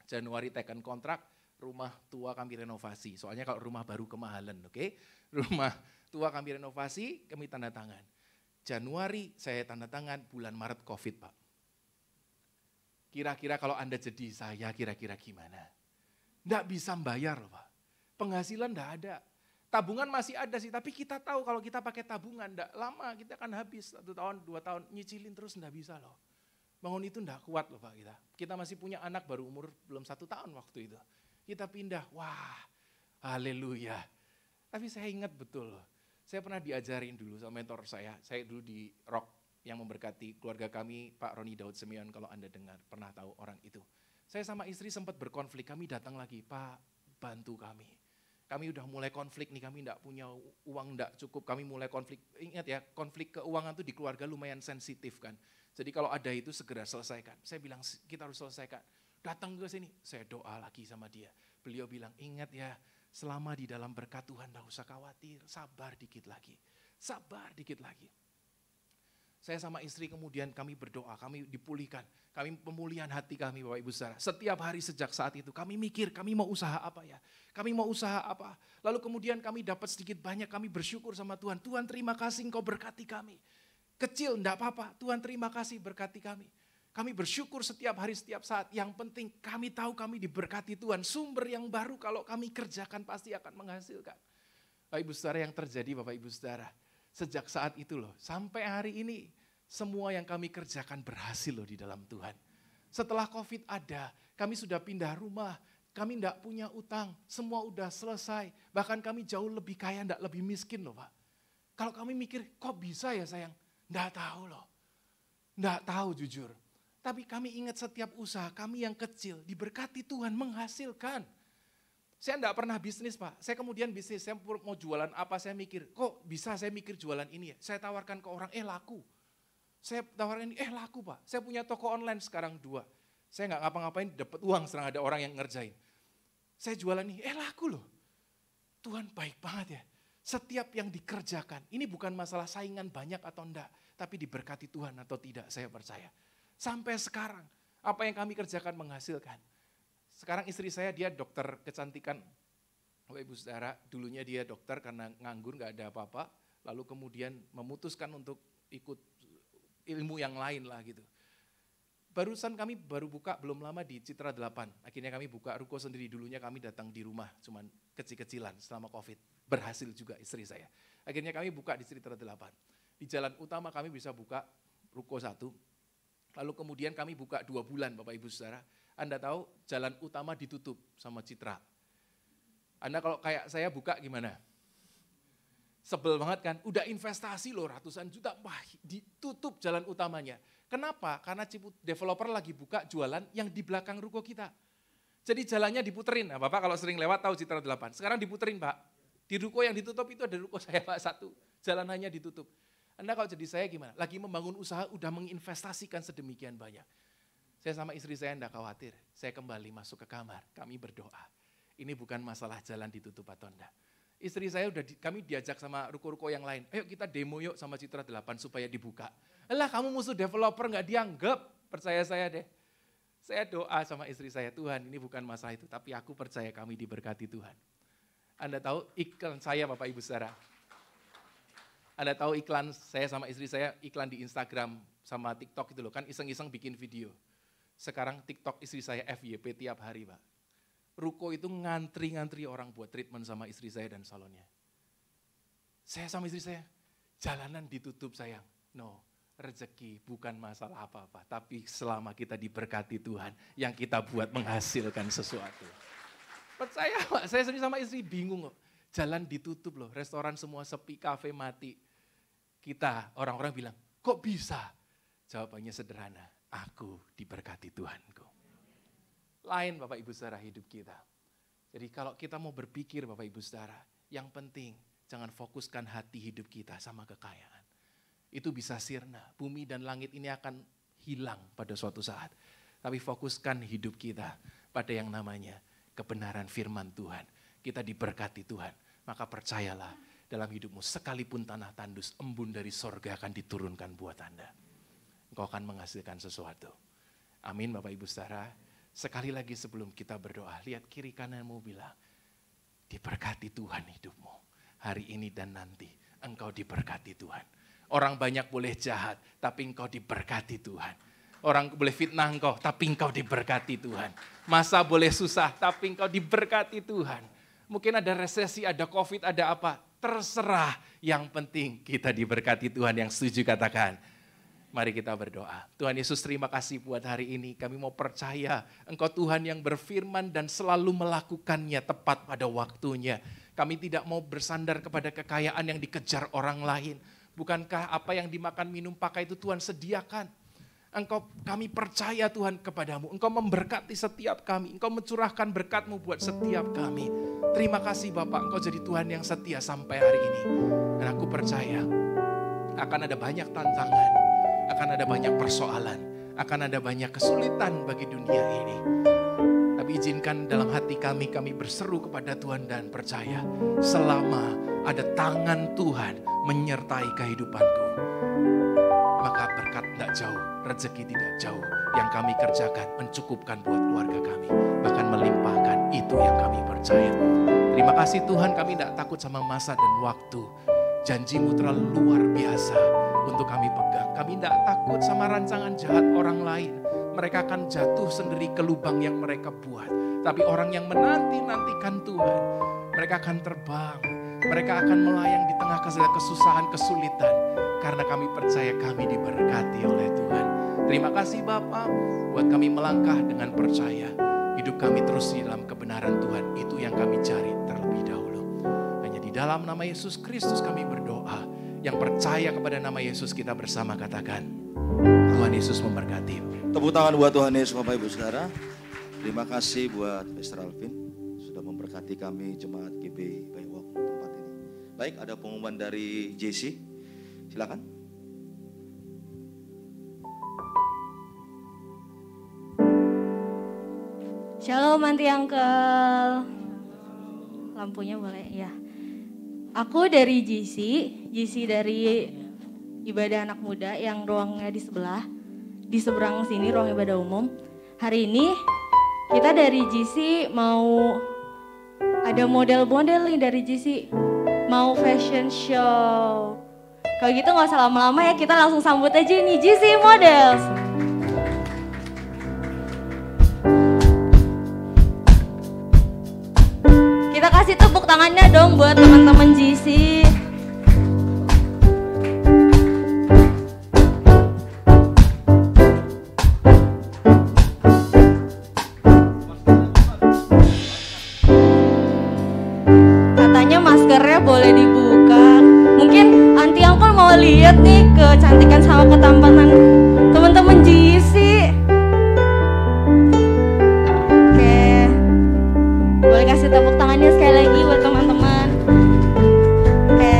Januari tekan kontrak, rumah tua kami renovasi. Soalnya kalau rumah baru kemahalan, oke? Rumah tua kami renovasi, kami tanda tangan. Januari saya tanda tangan, bulan Maret COVID Pak. Kira-kira kalau Anda jadi saya, kira-kira gimana? Nggak bisa membayar loh Pak. Penghasilan nggak ada. Tabungan masih ada sih, tapi kita tahu kalau kita pakai tabungan, nggak lama kita akan habis 1 tahun, 2 tahun, nyicilin terus nggak bisa loh. Bangun itu nggak kuat loh Pak kita. Kita masih punya anak baru umur belum 1 tahun waktu itu. Kita pindah, wah haleluya. Tapi saya ingat betul, saya pernah diajarin dulu sama mentor saya dulu di rock yang memberkati keluarga kami, Pak Roni Daud Simeon, kalau Anda dengar, pernah tahu orang itu. Saya sama istri sempat berkonflik, kami datang lagi, Pak bantu kami. Kami udah mulai konflik nih, kami enggak punya uang, enggak cukup, kami mulai konflik. Ingat ya, konflik keuangan tuh di keluarga lumayan sensitif kan. Jadi kalau ada itu segera selesaikan. Saya bilang kita harus selesaikan. Datang ke sini, saya doa lagi sama dia. Beliau bilang, ingat ya, selama di dalam berkat Tuhan enggak usah khawatir, sabar dikit lagi. Sabar dikit lagi. Saya sama istri kemudian kami berdoa, kami dipulihkan. Kami pemulihan hati kami Bapak Ibu Saudara. Setiap hari sejak saat itu kami mikir kami mau usaha apa ya. Kami mau usaha apa. Lalu kemudian kami dapat sedikit banyak, kami bersyukur sama Tuhan. Tuhan terima kasih Engkau berkati kami. Kecil enggak apa-apa, Tuhan terima kasih berkati kami. Kami bersyukur setiap hari setiap saat. Yang penting kami tahu kami diberkati Tuhan. Sumber yang baru kalau kami kerjakan pasti akan menghasilkan. Bapak Ibu Saudara yang terjadi Bapak Ibu Saudara. Sejak saat itu loh, sampai hari ini semua yang kami kerjakan berhasil loh di dalam Tuhan. Setelah COVID ada, kami sudah pindah rumah, kami enggak punya utang, semua udah selesai. Bahkan kami jauh lebih kaya, enggak lebih miskin loh Pak. Kalau kami mikir, kok bisa ya sayang? Enggak tahu loh, enggak tahu jujur. Tapi kami ingat setiap usaha kami yang kecil, diberkati Tuhan menghasilkan. Saya enggak pernah bisnis Pak, saya kemudian bisnis, saya mau jualan apa, saya mikir, kok bisa saya mikir jualan ini ya? Saya tawarkan ke orang, laku. Saya tawarkan ini, laku Pak. Saya punya toko online sekarang 2. Saya enggak ngapa-ngapain, dapat uang serang ada orang yang ngerjain. Saya jualan ini, laku loh. Tuhan baik banget ya. Setiap yang dikerjakan, ini bukan masalah saingan banyak atau enggak, tapi diberkati Tuhan atau tidak, saya percaya. Sampai sekarang, apa yang kami kerjakan menghasilkan. Sekarang istri saya dia dokter kecantikan, Bapak Ibu Saudara, dulunya dia dokter karena nganggur gak ada apa-apa, lalu kemudian memutuskan untuk ikut ilmu yang lain lah gitu. Barusan kami baru buka belum lama di Citra 8, akhirnya kami buka ruko sendiri, dulunya kami datang di rumah, cuman kecil-kecilan selama COVID, berhasil juga istri saya. Akhirnya kami buka di Citra 8, di jalan utama kami bisa buka ruko 1, lalu kemudian kami buka 2 bulan Bapak Ibu Saudara. Anda tahu jalan utama ditutup sama Citra. Anda kalau kayak saya buka gimana? Sebel banget kan? Udah investasi loh ratusan juta, wah ditutup jalan utamanya. Kenapa? Karena developer lagi buka jualan yang di belakang ruko kita. Jadi jalannya diputerin. Nah, Bapak kalau sering lewat tahu Citra 8. Sekarang diputerin Pak. Di ruko yang ditutup itu ada ruko saya Pak 1. Jalanannya ditutup. Anda kalau jadi saya gimana? Lagi membangun usaha udah menginvestasikan sedemikian banyak. Saya sama istri saya enggak khawatir, saya kembali masuk ke kamar, kami berdoa. Ini bukan masalah jalan ditutup atau enggak. Istri saya kami diajak sama ruko-ruko yang lain, ayo kita demo yuk sama Citra 8 supaya dibuka. Alah kamu musuh developer enggak dianggap, percaya saya deh. Saya doa sama istri saya, Tuhan ini bukan masalah itu, tapi aku percaya kami diberkati Tuhan. Anda tahu iklan saya Bapak Ibu Saudara. Anda tahu iklan saya sama istri saya, iklan di Instagram sama TikTok itu loh, kan iseng-iseng bikin video. Sekarang TikTok istri saya FYP tiap hari Pak. Ruko itu ngantri-ngantri orang buat treatment sama istri saya dan salonnya. Saya sama istri saya, jalanan ditutup sayang. No, rezeki bukan masalah apa-apa. Tapi selama kita diberkati Tuhan, yang kita buat menghasilkan sesuatu. Percaya Pak, saya sendiri sama istri bingung kok. Jalan ditutup loh, restoran semua sepi, kafe mati. Kita, orang-orang bilang, kok bisa? Jawabannya sederhana. Aku diberkati Tuhanku. Lain Bapak Ibu Saudara hidup kita. Jadi kalau kita mau berpikir Bapak Ibu Saudara, yang penting jangan fokuskan hati hidup kita sama kekayaan. Itu bisa sirna, bumi dan langit ini akan hilang pada suatu saat. Tapi fokuskan hidup kita pada yang namanya kebenaran firman Tuhan. Kita diberkati Tuhan, maka percayalah dalam hidupmu sekalipun tanah tandus, embun dari sorga akan diturunkan buat Anda. Engkau akan menghasilkan sesuatu. Amin Bapak Ibu Saudara. Sekali lagi sebelum kita berdoa, lihat kiri kananmu bilang, diberkati Tuhan hidupmu. Hari ini dan nanti, engkau diberkati Tuhan. Orang banyak boleh jahat, tapi engkau diberkati Tuhan. Orang boleh fitnah engkau, tapi engkau diberkati Tuhan. Masa boleh susah, tapi engkau diberkati Tuhan. Mungkin ada resesi, ada COVID, ada apa. Terserah, yang penting kita diberkati Tuhan. Yang setuju katakan. Mari kita berdoa. Tuhan Yesus terima kasih buat hari ini. Kami mau percaya Engkau Tuhan yang berfirman dan selalu melakukannya tepat pada waktunya. Kami tidak mau bersandar kepada kekayaan yang dikejar orang lain. Bukankah apa yang dimakan, minum, pakai itu Tuhan sediakan? Kami percaya Tuhan kepadamu. Engkau memberkati setiap kami. Engkau mencurahkan berkat-Mu buat setiap kami. Terima kasih Bapak, Engkau jadi Tuhan yang setia sampai hari ini. Dan aku percaya akan ada banyak tantangan, akan ada banyak persoalan, akan ada banyak kesulitan bagi dunia ini. Tapi izinkan dalam hati kami berseru kepada Tuhan dan percaya selama ada tangan Tuhan menyertai kehidupanku, maka berkat tidak jauh, rezeki tidak jauh. Yang kami kerjakan mencukupkan buat keluarga kami, bahkan melimpahkan. Itu yang kami percaya. Terima kasih Tuhan, kami tidak takut sama masa dan waktu. Janji-Mu terlalu luar biasa untuk kami pegang. Kami tidak takut sama rancangan jahat orang lain. Mereka akan jatuh sendiri ke lubang yang mereka buat. Tapi orang yang menanti-nantikan Tuhan, mereka akan terbang. Mereka akan melayang di tengah segala kesusahan, kesulitan. Karena kami percaya kami diberkati oleh Tuhan. Terima kasih Bapa, buat kami melangkah dengan percaya. Hidup kami terus di dalam kebenaran Tuhan. Itu yang kami cari terlebih dahulu. Hanya di dalam nama Yesus Kristus kami berdoa. Yang percaya kepada nama Yesus kita bersama katakan, Tuhan Yesus memberkati. Tepuk tangan buat Tuhan Yesus, Bapak Ibu Saudara. Terima kasih buat Pastor Alvin sudah memberkati kami jemaat GB Baywalk tempat ini. Baik, ada pengumuman dari JC. Silakan. Shalom Aunty Uncle. Lampunya boleh ya. Aku dari GC dari ibadah anak muda yang ruangnya di sebelah. Di seberang sini ruang ibadah umum. Hari ini kita dari GC mau ada model-model nih dari GC. Mau fashion show. Kalau gitu gak usah lama-lama ya, kita langsung sambut aja nih GC Models. Kita kasih tepuk tangannya dong buat teman-teman GC. Katanya maskernya boleh dibuka. Mungkin Aunty Uncle mau lihat nih kecantikan sama ketampanan teman-teman GC. Oke. Boleh kasih tepuk tangannya sekali lagi buat teman-teman. Oke.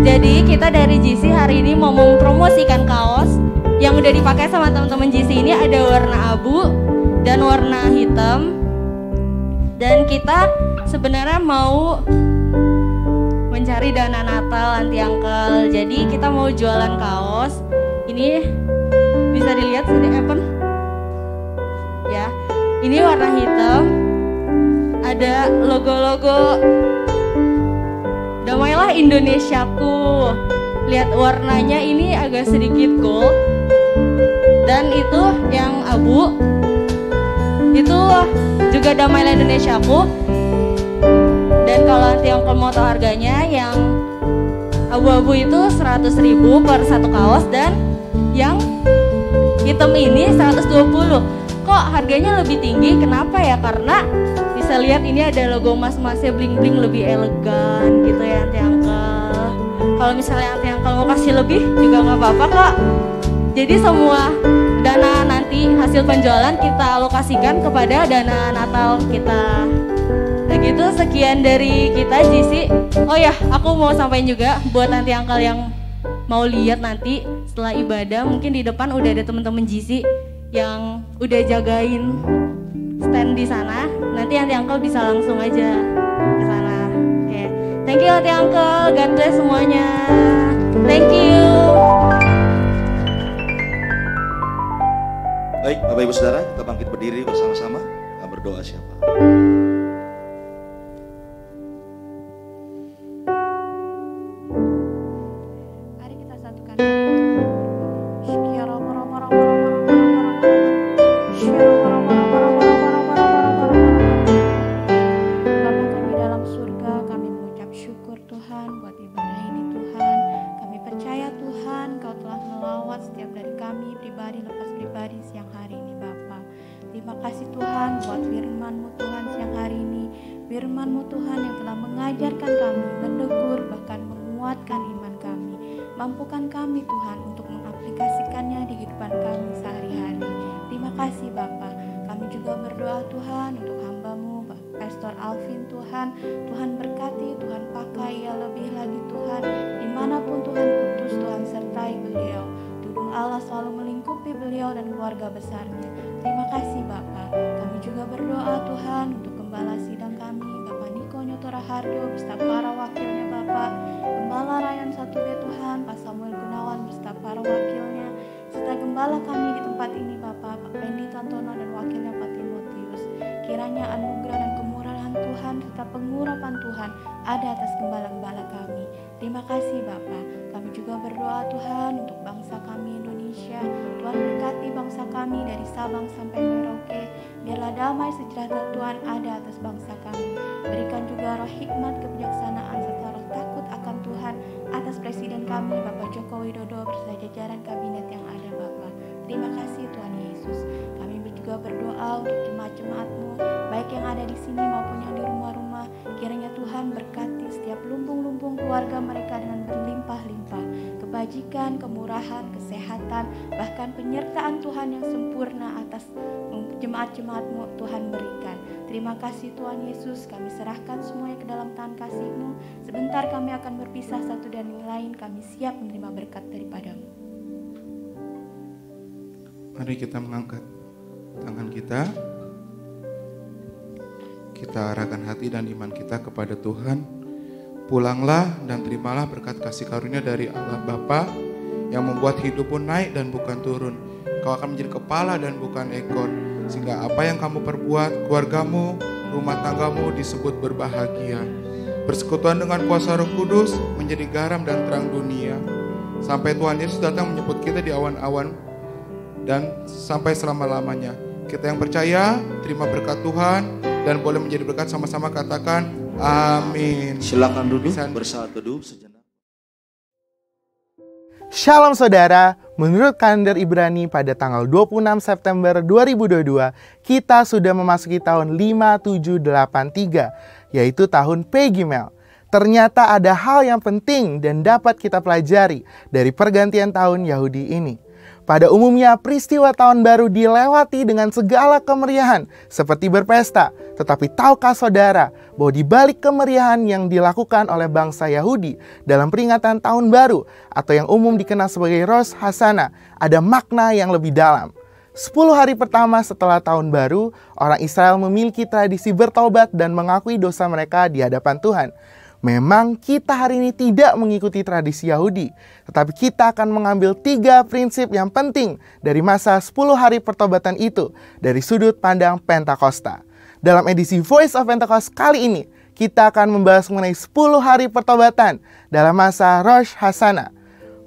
Jadi kita dari GC hari ini mau mempromosikan kaos yang udah dipakai sama teman-teman GC ini, ada warna abu dan warna hitam. Dan kita sebenarnya mau mencari dana Natal Aunty Uncle. Jadi kita mau jualan kaos. Ini bisa dilihat sudah open. Ya. Ini warna hitam. Ada logo-logo Damailah Indonesiaku. Lihat warnanya ini agak sedikit gold. Dan itu yang abu itu juga Damailah Indonesiaku. Dan kalau Aunty Uncle mau tahu harganya, yang abu-abu itu 100.000 per satu kaos, dan yang hitam ini 120. Kok harganya lebih tinggi? Kenapa ya? Karena bisa lihat ini ada logo emas-emasnya, bling-bling, lebih elegan gitu ya Aunty Uncle. Kalau misalnya Aunty Uncle mau kasih lebih juga nggak apa-apa kok. Jadi semua dana nanti hasil penjualan kita alokasikan kepada dana Natal kita. Begitu, sekian dari kita GC. Oh ya, aku mau sampaikan juga buat Aunty Uncle yang mau lihat nanti setelah ibadah, mungkin di depan udah ada teman-teman GC yang udah jagain stand di sana. Nanti Aunty Uncle bisa langsung aja ke sana. Oke. Thank you Aunty Uncle, God bless semuanya. Thank you. Baik, Bapak Ibu Saudara, kita bangkit berdiri bersama-sama. Kita berdoa siapa? Mari kita satukan. Bapa kami dalam surga, kami mengucap syukur Tuhan buat ibadah ini Tuhan. Kami percaya Tuhan Kau telah melawat setiap dari kami pribadi lepas pribadi siang hari ini Bapa. Terima kasih Tuhan buat firman-Mu Tuhan siang hari ini. Firman-Mu Tuhan yang telah mengajarkan kami, menegur, bahkan menguatkan iman kami. Mampukan kami Tuhan untuk mengaplikasikannya di kehidupan kami sehari-hari. Terima kasih Bapa. Kami juga berdoa Tuhan untuk hamba-Mu, Pastor Alvin Tuhan. Tuhan berkati, Tuhan pakai ia lebih lagi Tuhan. Dimanapun Tuhan utus, Tuhan sertai beliau. Tudung Allah selalu melingkupi beliau dan keluarga besarnya. Terima kasih Bapa. Kami juga berdoa Tuhan untuk gembala sidang kami, Bapak Niko Nyoto Raharjo beserta para wakilnya Bapak. Gembala Rayan 1B Tuhan, Pak Samuel Gunawan beserta para wakilnya. Serta gembala kami di tempat ini Bapak, Pak Pendi Tantono dan wakilnya Pak Timotius. Kiranya anugerah dan kemurahan Tuhan serta pengurapan Tuhan ada atas gembala-gembala kami. Terima kasih Bapak. Kami juga berdoa Tuhan untuk bangsa kami Indonesia. Tuhan berkati bangsa kami dari Sabang sampai Merauke. Biarlah damai sejahtera Tuhan ada atas bangsa kami. Berikan juga roh hikmat, kebijaksanaan serta roh takut akan Tuhan atas Presiden kami Bapak Joko Widodo beserta jajaran kabinet yang ada Bapak. Terima kasih Tuhan Yesus. Kami juga berdoa untuk jemaat-jemaat-Mu, baik yang ada di sini maupun yang di rumah-rumah. Kiranya Tuhan berkati setiap lumbung-lumbung keluarga mereka dengan berlimpah-limpah. Kebajikan, kemurahan, kesehatan, bahkan penyertaan Tuhan yang sempurna atas jemaat-jemaat-Mu Tuhan berikan. Terima kasih Tuhan Yesus, kami serahkan semuanya ke dalam tangan kasih-Mu. Sebentar kami akan berpisah satu dan yang lain, kami siap menerima berkat daripada-Mu. Mari kita mengangkat tangan kita. Kita arahkan hati dan iman kita kepada Tuhan. Pulanglah dan terimalah berkat kasih karunia dari Allah Bapa yang membuat hidupmu naik dan bukan turun. Kau akan menjadi kepala dan bukan ekor. Sehingga apa yang kamu perbuat, keluargamu, rumah tanggamu disebut berbahagia. Persekutuan dengan kuasa Roh Kudus menjadi garam dan terang dunia. Sampai Tuhan Yesus datang menyebut kita di awan-awan dan sampai selama-lamanya. Kita yang percaya, terima berkat Tuhan dan boleh menjadi berkat, sama-sama katakan amin. Silakan duduk, bersaat teduh sejenak. Shalom saudara, menurut kalender Ibrani pada tanggal 26 September 2022, kita sudah memasuki tahun 5783, yaitu tahun Pegimel. Ternyata ada hal yang penting dan dapat kita pelajari dari pergantian tahun Yahudi ini. Pada umumnya peristiwa tahun baru dilewati dengan segala kemeriahan seperti berpesta. Tetapi tahukah saudara bahwa di balik kemeriahan yang dilakukan oleh bangsa Yahudi dalam peringatan tahun baru atau yang umum dikenal sebagai Rosh Hashanah ada makna yang lebih dalam. 10 hari pertama setelah tahun baru, orang Israel memiliki tradisi bertobat dan mengakui dosa mereka di hadapan Tuhan. Memang kita hari ini tidak mengikuti tradisi Yahudi, tetapi kita akan mengambil 3 prinsip yang penting dari masa 10 hari pertobatan itu dari sudut pandang Pentakosta. Dalam edisi Voice of Pentecost kali ini, kita akan membahas mengenai 10 hari pertobatan dalam masa Rosh Hashanah.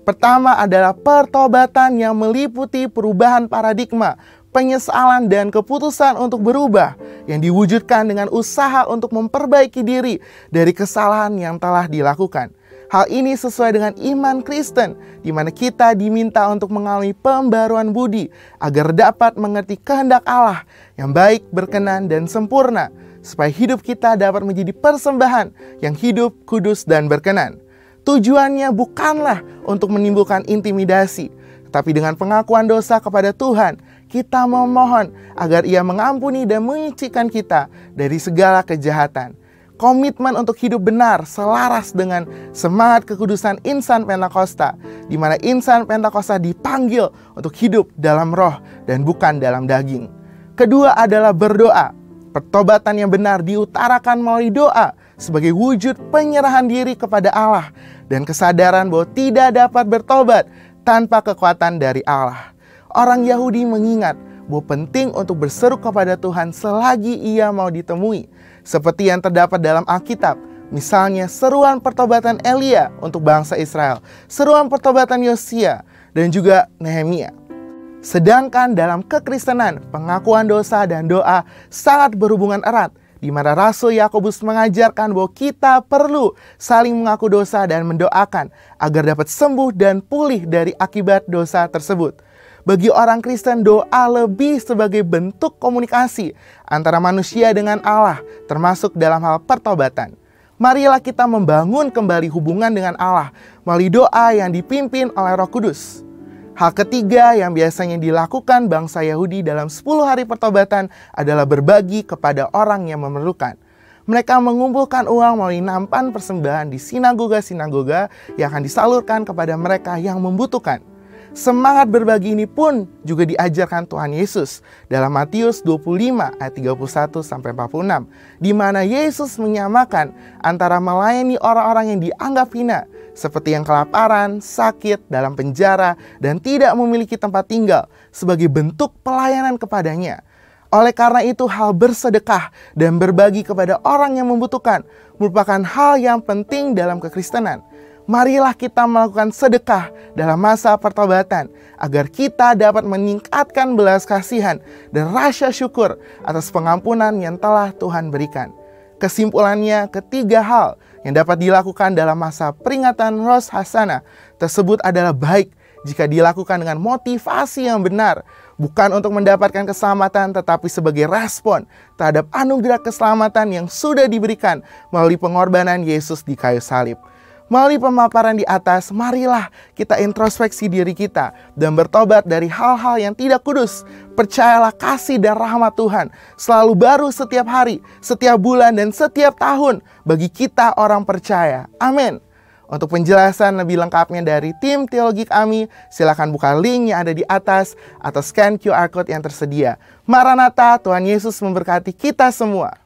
Pertama adalah pertobatan yang meliputi perubahan paradigma, penyesalan dan keputusan untuk berubah yang diwujudkan dengan usaha untuk memperbaiki diri dari kesalahan yang telah dilakukan. Hal ini sesuai dengan iman Kristen, di mana kita diminta untuk mengalami pembaruan budi agar dapat mengerti kehendak Allah yang baik, berkenan, dan sempurna, supaya hidup kita dapat menjadi persembahan yang hidup, kudus, dan berkenan. Tujuannya bukanlah untuk menimbulkan intimidasi, tetapi dengan pengakuan dosa kepada Tuhan, kita memohon agar Ia mengampuni dan menyucikan kita dari segala kejahatan. Komitmen untuk hidup benar selaras dengan semangat kekudusan insan Pentakosta, di mana insan Pentakosta dipanggil untuk hidup dalam roh dan bukan dalam daging. Kedua adalah berdoa. Pertobatan yang benar diutarakan melalui doa sebagai wujud penyerahan diri kepada Allah dan kesadaran bahwa tidak dapat bertobat tanpa kekuatan dari Allah. Orang Yahudi mengingat bahwa penting untuk berseru kepada Tuhan selagi Ia mau ditemui, seperti yang terdapat dalam Alkitab. Misalnya seruan pertobatan Elia untuk bangsa Israel, seruan pertobatan Yosia, dan juga Nehemia. Sedangkan dalam kekristenan, pengakuan dosa dan doa sangat berhubungan erat, di mana Rasul Yakobus mengajarkan bahwa kita perlu saling mengaku dosa dan mendoakan agar dapat sembuh dan pulih dari akibat dosa tersebut. Bagi orang Kristen, doa lebih sebagai bentuk komunikasi antara manusia dengan Allah, termasuk dalam hal pertobatan. marilah kita membangun kembali hubungan dengan Allah melalui doa yang dipimpin oleh Roh Kudus. Hal ketiga yang biasanya dilakukan bangsa Yahudi dalam 10 hari pertobatan adalah berbagi kepada orang yang memerlukan. Mereka mengumpulkan uang melalui nampan persembahan di sinagoga-sinagoga yang akan disalurkan kepada mereka yang membutuhkan. Semangat berbagi ini pun juga diajarkan Tuhan Yesus dalam Matius 25 ayat 31-46, di mana Yesus menyamakan antara melayani orang-orang yang dianggap hina, seperti yang kelaparan, sakit, dalam penjara, dan tidak memiliki tempat tinggal, sebagai bentuk pelayanan kepadanya. Oleh karena itu, hal bersedekah dan berbagi kepada orang yang membutuhkan merupakan hal yang penting dalam kekristenan. Marilah kita melakukan sedekah dalam masa pertobatan agar kita dapat meningkatkan belas kasihan dan rasa syukur atas pengampunan yang telah Tuhan berikan. Kesimpulannya, ketiga hal yang dapat dilakukan dalam masa peringatan Rosh Hashanah tersebut adalah baik jika dilakukan dengan motivasi yang benar, bukan untuk mendapatkan keselamatan tetapi sebagai respon terhadap anugerah keselamatan yang sudah diberikan melalui pengorbanan Yesus di kayu salib. Melalui pemaparan di atas, marilah kita introspeksi diri kita dan bertobat dari hal-hal yang tidak kudus. Percayalah kasih dan rahmat Tuhan selalu baru setiap hari, setiap bulan, dan setiap tahun bagi kita orang percaya. Amin. Untuk penjelasan lebih lengkapnya dari tim teologi kami, silakan buka link yang ada di atas atau scan QR Code yang tersedia. Maranatha, Tuhan Yesus memberkati kita semua.